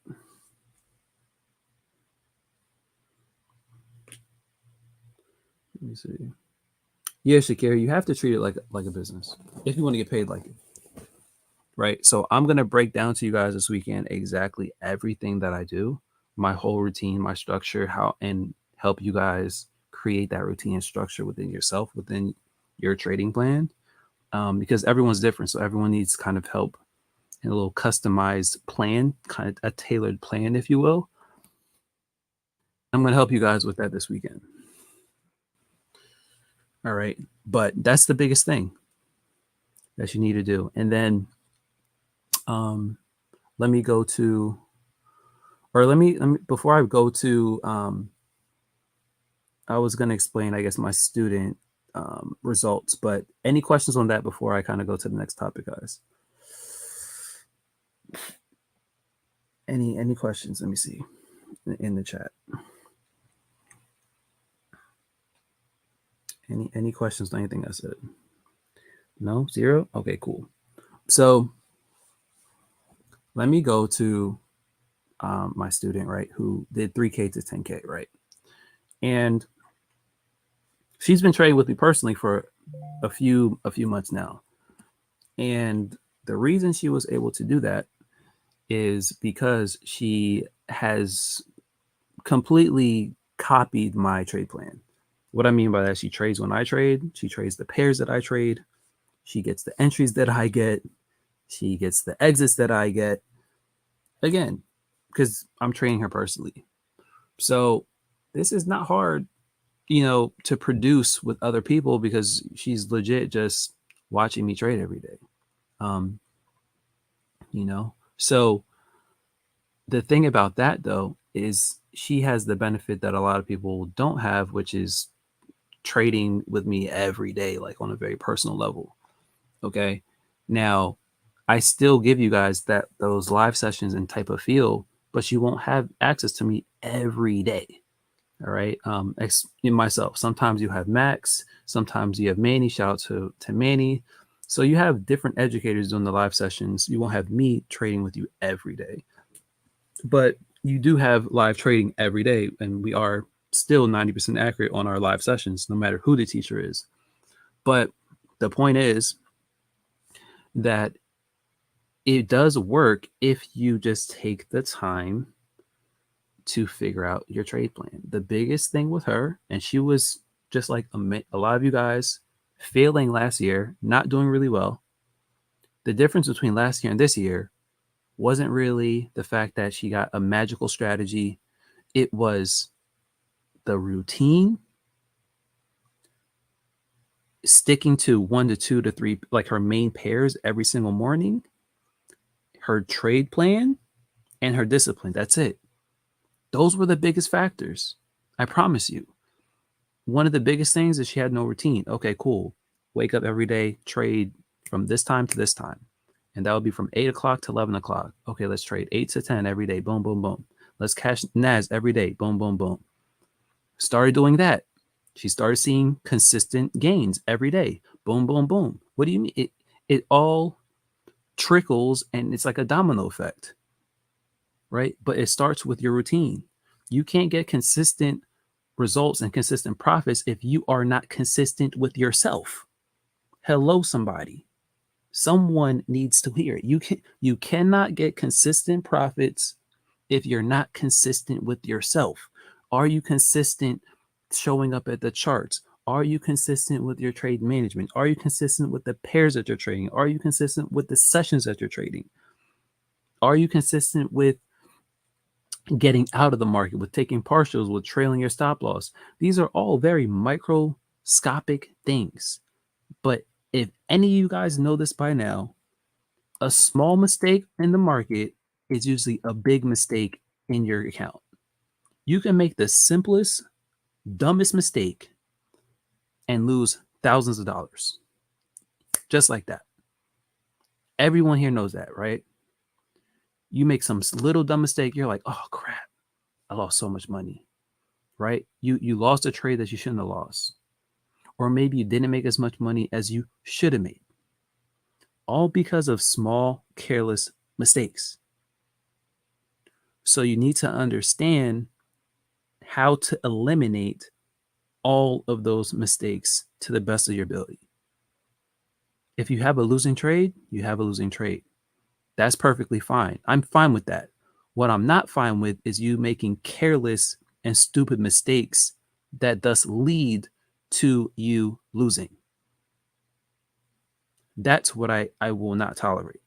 Speaker 1: Let me see. Yeah, Shakira, you have to treat it like a business if you want to get paid like it. Right. So I'm going to break down to you guys this weekend exactly everything that I do, my whole routine, my structure, how, and help you guys create that routine and structure within yourself, within your trading plan, because everyone's different. So everyone needs kind of help in a little customized plan, kind of a tailored plan, if you will. I'm going to help you guys with that this weekend. All right. But that's the biggest thing that you need to do. And then let me go to, or let me before I go to, I was going to explain, I guess, my student results, but any questions on that before I kind of go to the next topic, guys? Any questions? Let me see in the chat. Any questions on anything I said? No? Zero? Okay, cool. So let me go to my student, right, who did 3K to 10K, right? And she's been trading with me personally for a few months now. And the reason she was able to do that is because she has completely copied my trade plan. What I mean by that, she trades when I trade, she trades the pairs that I trade, she gets the entries that I get, she gets the exits that I get. Again, because I'm trading her personally. So this is not hard, to produce with other people because she's legit just watching me trade every day. So the thing about that though is she has the benefit that a lot of people don't have, which is trading with me every day, like on a very personal level. Okay. Now I still give you guys those live sessions and type of feel, but you won't have access to me every day. All right. In myself, sometimes you have Max, sometimes you have Manny. Shout out to Manny. So you have different educators doing the live sessions. You won't have me trading with you every day, but you do have live trading every day, and we are still 90% accurate on our live sessions, no matter who the teacher is. But the point is that it does work if you just take the time to figure out your trade plan. The biggest thing with her, and she was just like a lot of you guys, failing last year, not doing really well. The difference between last year and this year wasn't really the fact that she got a magical strategy. It was the routine, sticking to 1 to 2 to 3, like her main pairs every single morning, her trade plan, and her discipline. That's it. Those were the biggest factors. I promise you. One of the biggest things is she had no routine. Okay, cool. Wake up every day, trade from this time to this time. And that would be from 8 o'clock to 11 o'clock. Okay, let's trade 8 to 10 every day. Boom, boom, boom. Let's cash NAS every day. Boom, boom, boom. Started doing that. She started seeing consistent gains every day. Boom, boom, boom. What do you mean? It all trickles and it's like a domino effect, right? But it starts with your routine. You can't get consistent results and consistent profits if you are not consistent with yourself. Hello, somebody. Someone needs to hear it. You cannot get consistent profits if you're not consistent with yourself. Are you consistent showing up at the charts? Are you consistent with your trade management? Are you consistent with the pairs that you're trading? Are you consistent with the sessions that you're trading? Are you consistent with getting out of the market, with taking partials, with trailing your stop loss? These are all very microscopic things. But if any of you guys know this by now, a small mistake in the market is usually a big mistake in your account. You can make the simplest, dumbest mistake and lose thousands of dollars. Just like that. Everyone here knows that, right? You make some little dumb mistake, you're like, oh crap, I lost so much money. right? You lost a trade that you shouldn't have lost. Or maybe you didn't make as much money as you should have made. All because of small, careless mistakes. So you need to understand how to eliminate all of those mistakes to the best of your ability. If you have a losing trade, you have a losing trade. That's perfectly fine. I'm fine with that. What I'm not fine with is you making careless and stupid mistakes that thus lead to you losing. That's what I will not tolerate.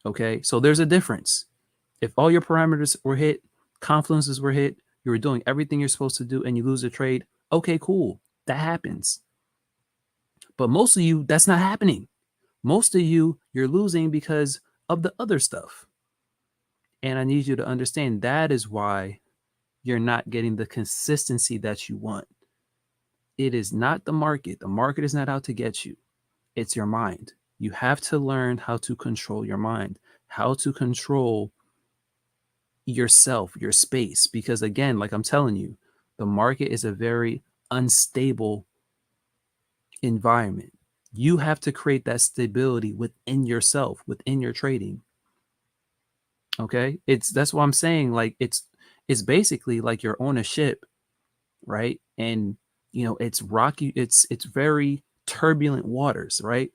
Speaker 1: Okay, so there's a difference. If all your parameters were hit, confluences were hit, you were doing everything you're supposed to do, and you lose a trade, okay, cool. That happens. But most of you, that's not happening. Most of you, you're losing because of the other stuff. And I need you to understand that is why you're not getting the consistency that you want. It is not the market. The market is not out to get you. It's your mind. You have to learn how to control your mind, how to control yourself, your space. Because again, like I'm telling you, the market is a very unstable environment. You have to create that stability within yourself, within your trading. Okay. That's what I'm saying. Like it's basically like you're on a ship, right? And it's rocky, it's very turbulent waters, right?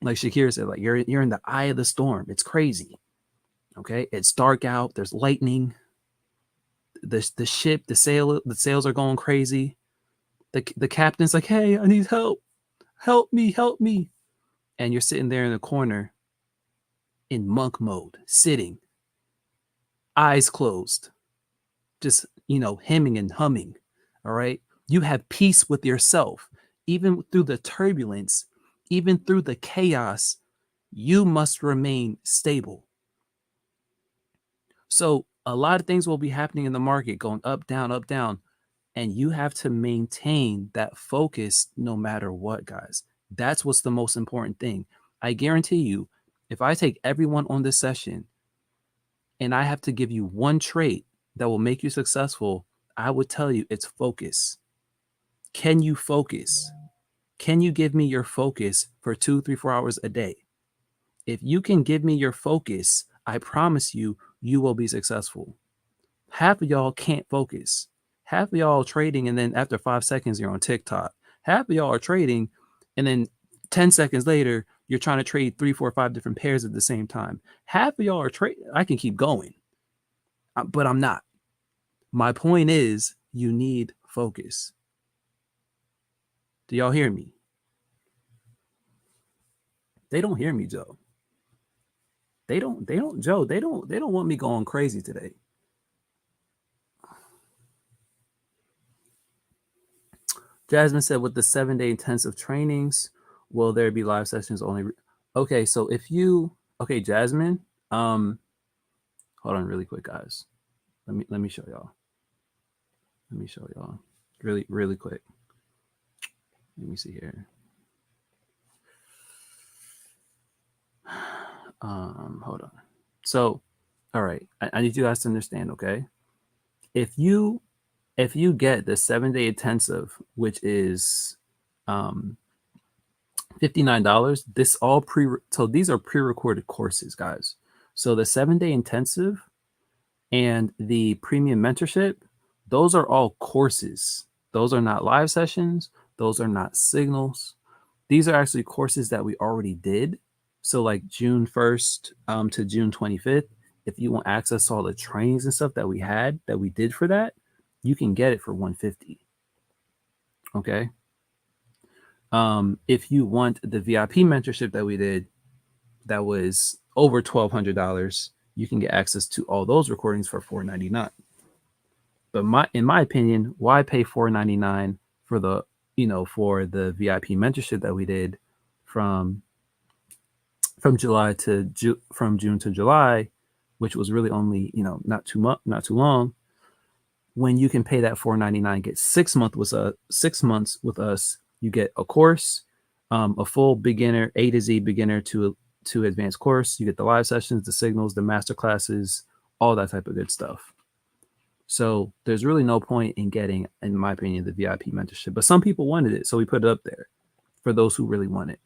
Speaker 1: Like Shakira said, like you're in the eye of the storm. It's crazy. Okay. It's dark out, there's lightning, the ship, the sails are going crazy. The captain's like, hey, I need help. Help me. And you're sitting there in the corner in monk mode, sitting, eyes closed, just, hemming and humming. All right. You have peace with yourself. Even through the turbulence, even through the chaos, you must remain stable. So a lot of things will be happening in the market, going up, down. And you have to maintain that focus no matter what, guys. That's what's the most important thing. I guarantee you, if I take everyone on this session and I have to give you one trait that will make you successful, I would tell you it's focus. Can you focus? Can you give me your focus for 2, 3, 4 hours a day? If you can give me your focus, I promise you, you will be successful. Half of y'all can't focus. Half of y'all are trading, and then after 5 seconds, you're on TikTok. Half of y'all are trading, and then 10 seconds later, you're trying to trade 3, 4, 5 different pairs at the same time. Half of y'all are trading. I can keep going, but I'm not. My point is, you need focus. Do y'all hear me? They don't hear me, Joe. They don't, Joe, they don't want me going crazy today. Jasmine said, with the 7-day intensive trainings, will there be live sessions only? Okay, so okay, Jasmine, hold on really quick, guys. Let me show y'all. Let me show y'all really, really quick. Let me see here. Hold on. So, all right, I need you guys to understand, okay? If you get the 7-day intensive, which is $59, so these are pre-recorded courses, guys. So the 7-day intensive and the premium mentorship, those are all courses. Those are not live sessions. Those are not signals. These are actually courses that we already did. So like June 1st to June 25th, if you want access to all the trainings and stuff that we did for that, you can get it for $150. Okay. If you want the VIP mentorship that we did, that was over $1,200, you can get access to all those recordings for $499. But in my opinion, why pay $499 for the VIP mentorship that we did from June to July, which was really only not too long, when you can pay that $499, get 6 months with us. You get a course, a full beginner A to Z beginner to advanced course. You get the live sessions, the signals, the master classes, all that type of good stuff. So there's really no point in getting, in my opinion, the VIP mentorship. But some people wanted it, so we put it up there for those who really want it.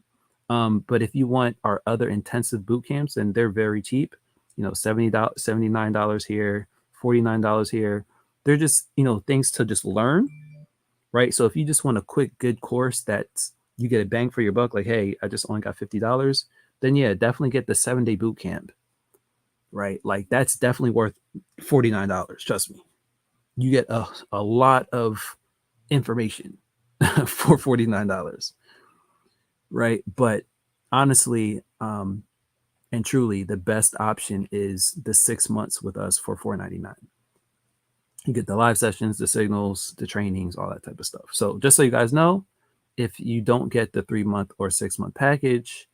Speaker 1: But if you want our other intensive boot camps, and they're very cheap, $70, $79 here, $49 here. They're just, things to just learn, right? So if you just want a quick, good course that you get a bang for your buck, like, hey, I just only got $50, then yeah, definitely get the 7-day boot camp, right? Like that's definitely worth $49. Trust me. You get a lot of information for $49, right? But honestly, and truly, the best option is the 6 months with us for $499. You get the live sessions, the signals, the trainings, all that type of stuff. So just so you guys know, if you don't get the 3-month or 6-month package,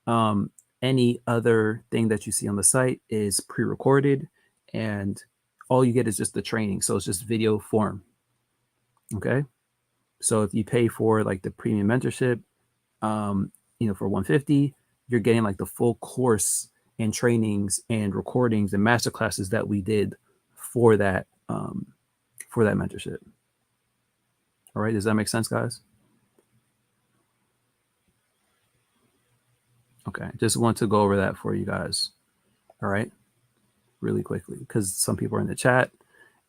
Speaker 1: any other thing that you see on the site is pre-recorded, and all you get is just the training. So it's just video form. Okay. So if you pay for like the premium mentorship, for $150, you're getting like the full course and trainings and recordings and master classes that we did for that mentorship. All right. Does that make sense, guys? Okay. Just want to go over that for you guys. All right. Really quickly, because some people are in the chat,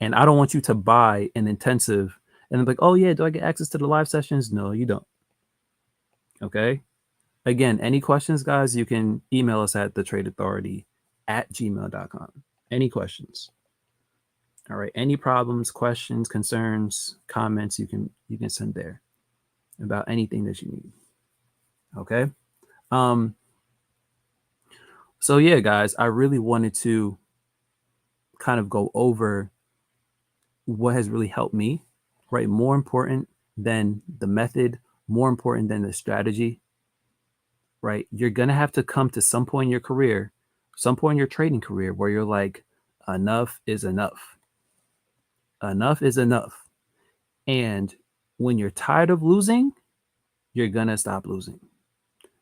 Speaker 1: and I don't want you to buy an intensive and they're like, oh yeah, do I get access to the live sessions? No, you don't. Okay. Again, any questions, guys, you can email us at thetradeauthority@gmail.com. Any questions? All right. Any problems, questions, concerns, comments, you can send there about anything that you need. Okay. So yeah, guys, I really wanted to kind of go over what has really helped me, right? More important than the method, more important than the strategy, right? You're going to have to come to some point in your career, some point in your trading career where you're like, enough is enough. Enough is enough. And when you're tired of losing, you're going to stop losing.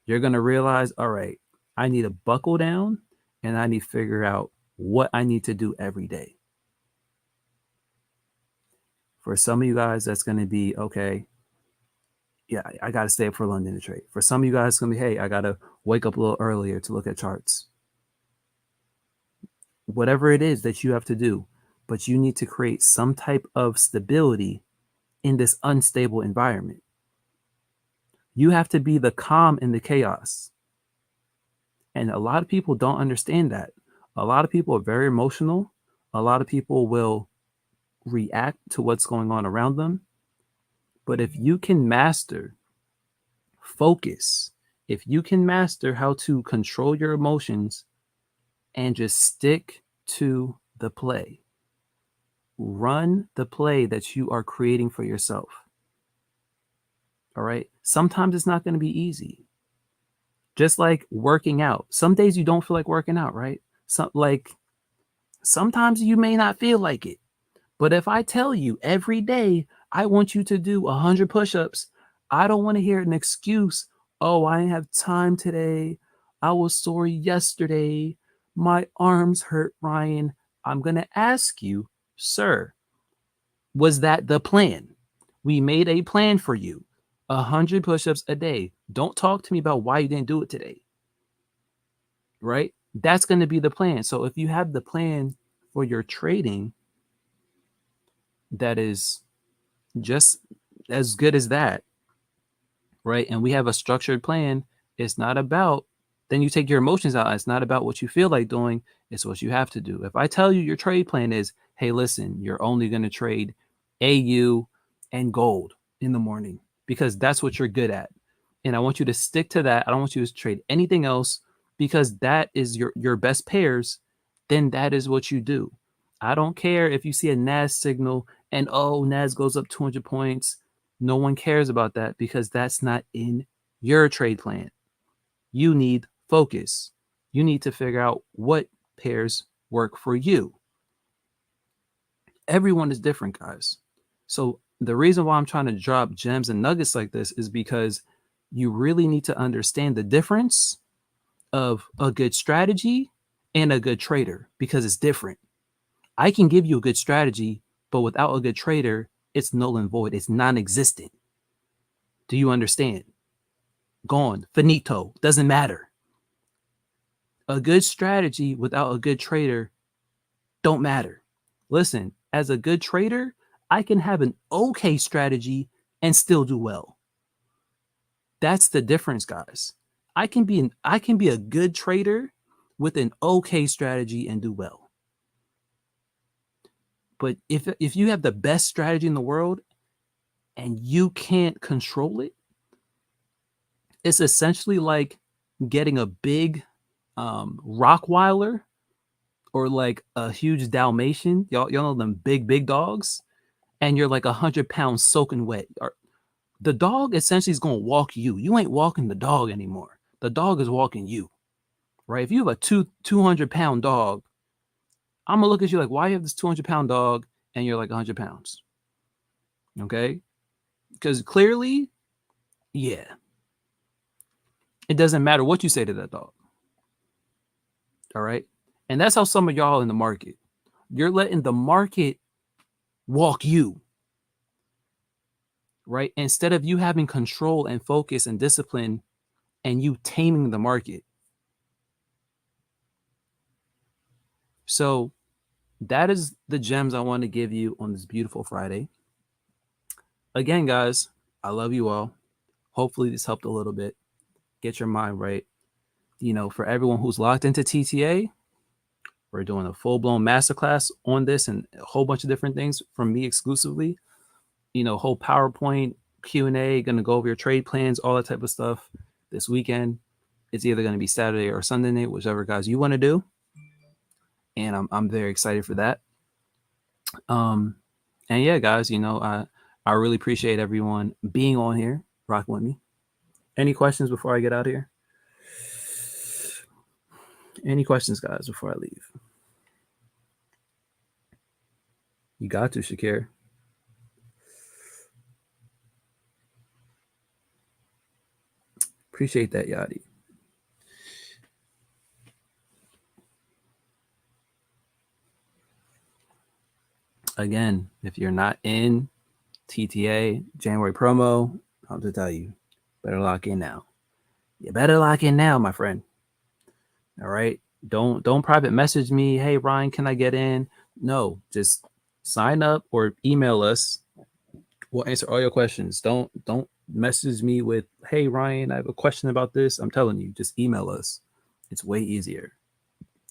Speaker 1: You're going to realize, all right, I need to buckle down and I need to figure out what I need to do every day. For some of you guys, that's going to be, okay, yeah, I got to stay up for London to trade. For some of you guys, it's going to be, hey, I got to wake up a little earlier to look at charts. Whatever it is that you have to do, but you need to create some type of stability in this unstable environment. You have to be the calm in the chaos. And a lot of people don't understand that. A lot of people are very emotional. A lot of people will react to what's going on around them. But if you can master focus, if you can master how to control your emotions and just stick to the play, run the play that you are creating for yourself. All right. Sometimes it's not going to be easy. Just like working out. Some days you don't feel like working out, right? Sometimes you may not feel like it. But if I tell you every day, I want you to do 100 push-ups, I don't want to hear an excuse. Oh, I didn't have time today. I was sore yesterday. My arms hurt, Ryan. I'm going to ask you, sir, was that the plan? We made a plan for you. 100 push-ups a day. Don't talk to me about why you didn't do it today. Right? That's going to be the plan. So if you have the plan for your trading that is just as good as that, right? And we have a structured plan. It's not about, then you take your emotions out. It's not about what you feel like doing. It's what you have to do. If I tell you your trade plan is, hey, listen, you're only going to trade AU and gold in the morning because that's what you're good at. And I want you to stick to that. I don't want you to trade anything else because that is your best pairs. Then that is what you do. I don't care if you see a NAS signal and, oh, NAS goes up 200 points. No one cares about that because that's not in your trade plan. You need focus. You need to figure out what pairs work for you. Everyone is different, guys. So the reason why I'm trying to drop gems and nuggets like this is because you really need to understand the difference of a good strategy and a good trader because it's different. I can give you a good strategy But without a good trader, it's null and void. It's non-existent. Do you understand? Gone. Finito. Doesn't matter. A good strategy without a good trader don't matter. Listen, as a good trader, I can have an okay strategy and still do well. That's the difference, guys. I can be a good trader with an okay strategy and do well. But if you have the best strategy in the world and you can't control it, it's essentially like getting a big Rottweiler or like a huge Dalmatian. Y'all know them big dogs, and you're like 100 pounds soaking wet. The dog essentially is going to walk you. You ain't walking the dog anymore. The dog is walking you, right? If you have a 200-pound dog, I'm gonna look at you like, why you have this 200-pound dog and you're like 100 pounds? Okay, because clearly, yeah, it doesn't matter what you say to that dog. All right, and that's how some of y'all in the market, you're letting the market walk you, right? Instead of you having control and focus and discipline and you taming the market. So that is the gems I want to give you on this beautiful Friday. Again, guys, I love you all. Hopefully this helped a little bit. Get your mind right. For everyone who's locked into TTA, we're doing a full-blown masterclass on this and a whole bunch of different things from me exclusively. Whole PowerPoint, Q&A, going to go over your trade plans, all that type of stuff this weekend. It's either going to be Saturday or Sunday night, whichever guys you want to do. And I'm very excited for that. And yeah, guys, I really appreciate everyone being on here, rocking with me. Any questions before I get out of here? Any questions, guys, before I leave? You got to, Shakir. Appreciate that, Yadi. Again, if you're not in TTA January promo, I'll just tell you, better lock in now. You better lock in now, my friend. All right. Don't private message me. Hey, Ryan, can I get in? No, just sign up or email us. We'll answer all your questions. Don't message me with, hey, Ryan, I have a question about this. I'm telling you, just email us. It's way easier.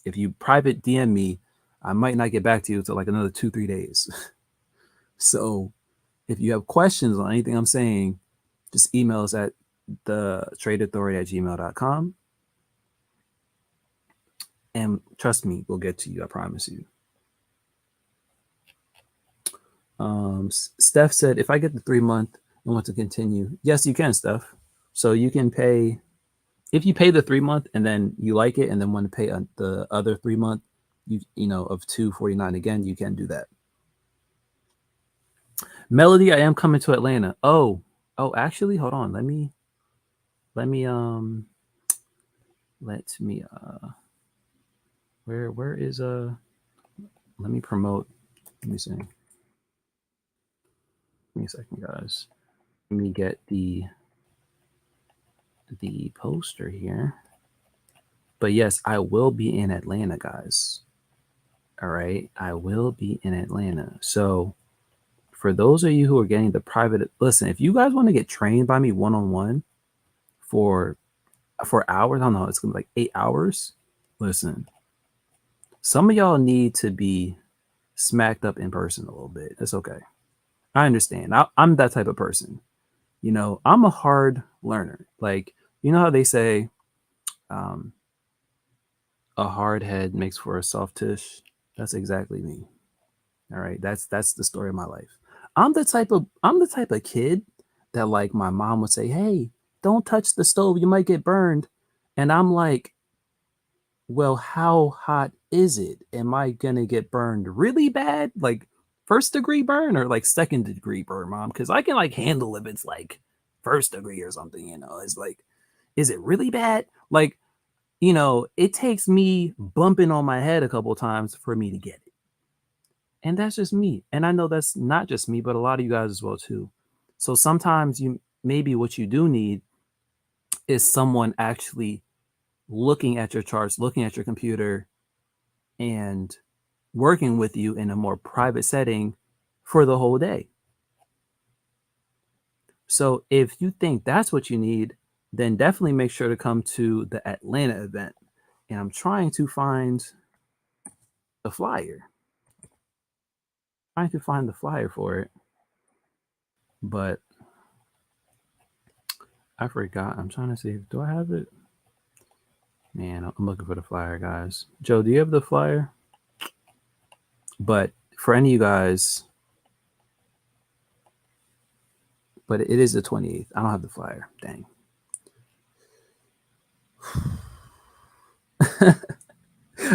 Speaker 1: If you private DM me, I might not get back to you until like another 2-3 days. So if you have questions on anything I'm saying, just email us at thetradeauthority@gmail.com. And trust me, we'll get to you. I promise you. Steph said, if I get the 3-month and want to continue, yes, you can, Steph. So you can pay, if you pay the 3-month and then you like it and then want to pay the other 3-month, of $249 again, you can do that. Melody, I am coming to Atlanta. Oh, actually, hold on. Let me where is let me promote. Let me see. Give me a second, guys. Let me get the poster here. But yes, I will be in Atlanta, guys. All right, I will be in Atlanta. So for those of you who are getting the private, listen, if you guys want to get trained by me one-on-one for hours, I don't know, it's gonna be like 8 hours. Listen, some of y'all need to be smacked up in person a little bit. That's okay. I understand. I'm that type of person. I'm a hard learner. Like, how they say, a hard head makes for a soft tush. That's exactly me. All right. That's the story of my life. I'm the type of kid that, like, my mom would say, hey, don't touch the stove. You might get burned. And I'm like, well, how hot is it? Am I going to get burned really bad? Like 1st-degree burn or like 2nd-degree burn, Mom? Because I can like handle if it's like 1st-degree or something, It's like, is it really bad? Like, it takes me bumping on my head a couple times for me to get it. And that's just me. And I know that's not just me, but a lot of you guys as well too. So sometimes you maybe what you do need is someone actually looking at your charts, looking at your computer, and working with you in a more private setting for the whole day. So if you think that's what you need, then definitely make sure to come to the Atlanta event. And I'm trying to find the flyer. Trying to find the flyer for it, but I forgot. I'm trying to see. Do I have it? Man, I'm looking for the flyer, guys. Joe, do you have the flyer? But for any of you guys, but it is the 28th. I don't have the flyer. Dang.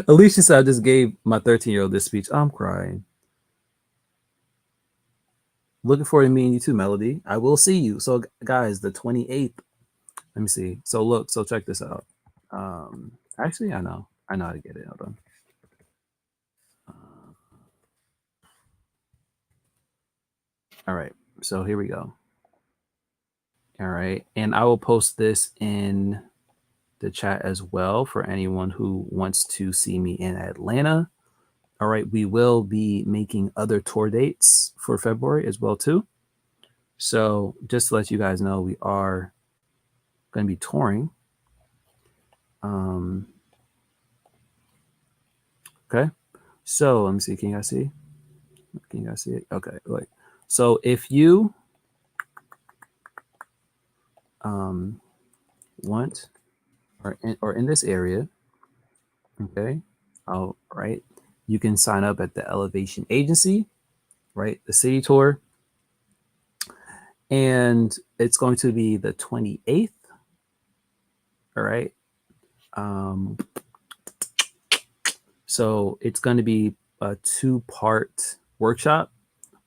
Speaker 1: Alicia said I just gave my 13-year-old this speech. I'm crying. Looking forward to meeting you too, Melody. I will see you. So, guys, the 28th. Let me see. So, look. So, check this out. Actually, I know how to get it. Hold on. All right. So here we go. All right. And I will post this in the chat as well for anyone who wants to see me in Atlanta. All right. We will be making other tour dates for February as well too. So just to let you guys know, we are going to be touring. Okay. So let me see. Can you guys see? Can you guys see it? Okay. Like, so if you want or in this area, okay, all right, you can sign up at the Elevation Agency, right? The city tour. And it's going to be the 28th. All right. So it's going to be a 2-part workshop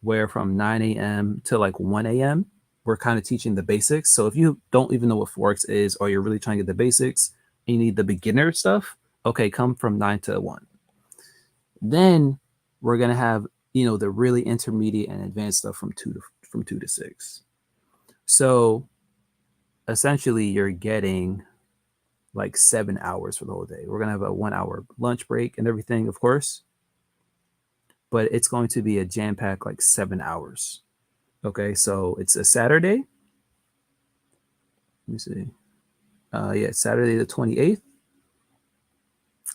Speaker 1: where from 9 a.m. to like 1 a.m. we're kind of teaching the basics. So if you don't even know what Forex is, or you're really trying to get the basics and you need the beginner stuff, okay, come from 9 to 1. Then we're going to have, the really intermediate and advanced stuff from 2 to 6. So essentially you're getting like 7 hours for the whole day. We're going to have a 1-hour lunch break and everything, of course, but it's going to be a jam-packed like 7 hours. Okay. So it's a Saturday. Let me see. Yeah, Saturday the 28th.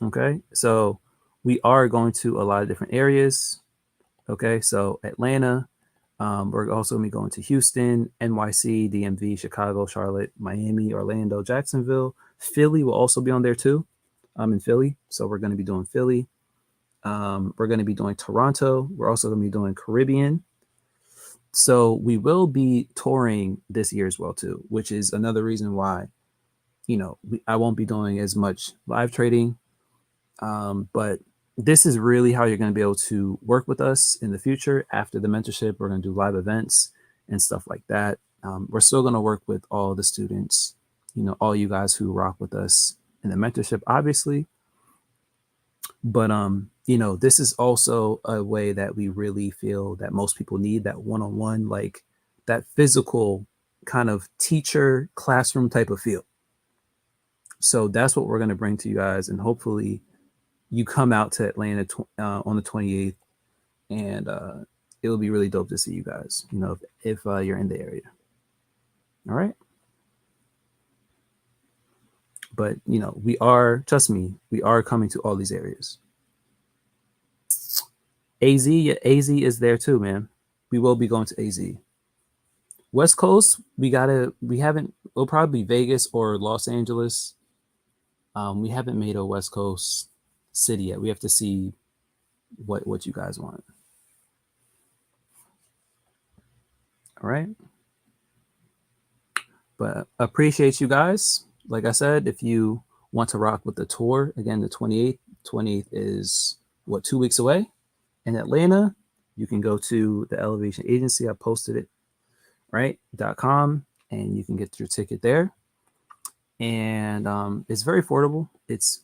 Speaker 1: Okay. So we are going to a lot of different areas. Okay. So Atlanta, we're also going to be going to Houston, NYC, DMV, Chicago, Charlotte, Miami, Orlando, Jacksonville. Philly will also be on there too. I'm in Philly. So we're going to be doing Philly. We're going to be doing Toronto. We're also going to be doing Caribbean. So we will be touring this year as well too, which is another reason why, I won't be doing as much live trading. But this is really how you're going to be able to work with us in the future. After the mentorship, we're going to do live events and stuff like that. We're still going to work with all the students, all you guys who rock with us in the mentorship, obviously. But, this is also a way that we really feel that most people need that one-on-one, like that physical kind of teacher classroom type of feel. So that's what we're going to bring to you guys. And hopefully you come out to Atlanta on the 28th, and it'll be really dope to see you guys, if you're in the area. All right. But, trust me, we are coming to all these areas. AZ is there too, man. We will be going to AZ. West Coast, we'll probably be Vegas or Los Angeles. We haven't made a West Coast city yet. We have to see what you guys want. All right. But appreciate you guys. Like I said, if you want to rock with the tour, again, the 28th is 2 weeks away in Atlanta. You can go to the Elevation Agency. I posted it, right? .com, and you can get your ticket there. And it's very affordable. It's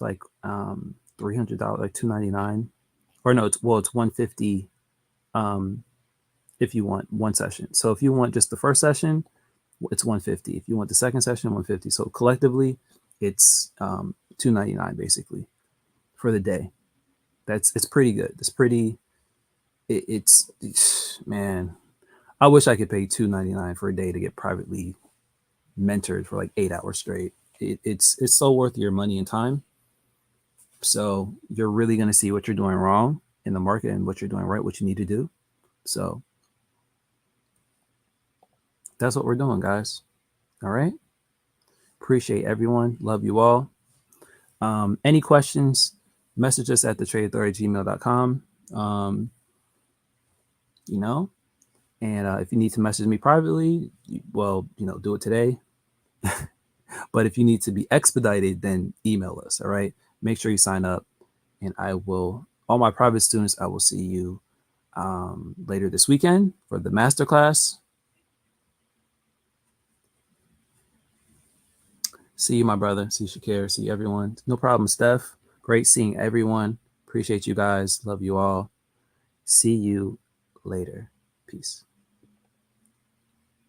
Speaker 1: like $300, like $299, or no, it's 150 if you want one session. So if you want just the first session, it's 150. If you want the second session, 150. So collectively, it's $299 basically for the day. It's pretty good. It's pretty. It's man. I wish I could pay $299 for a day to get privately mentored for like 8 hours straight. It's so worth your money and time. So you're really going to see what you're doing wrong in the market and what you're doing right, what you need to do. So that's what we're doing, guys. All right. Appreciate everyone. Love you all. Any questions, message us at thetradeauthority@gmail.com. You know, and if you need to message me privately, well, do it today. But if you need to be expedited, then email us. All right. Make sure you sign up, and I will, all my private students, I will see you later this weekend for the masterclass. See you, my brother. See you, Shakir. See you, everyone. No problem, Steph. Great seeing everyone. Appreciate you guys. Love you all. See you later. Peace.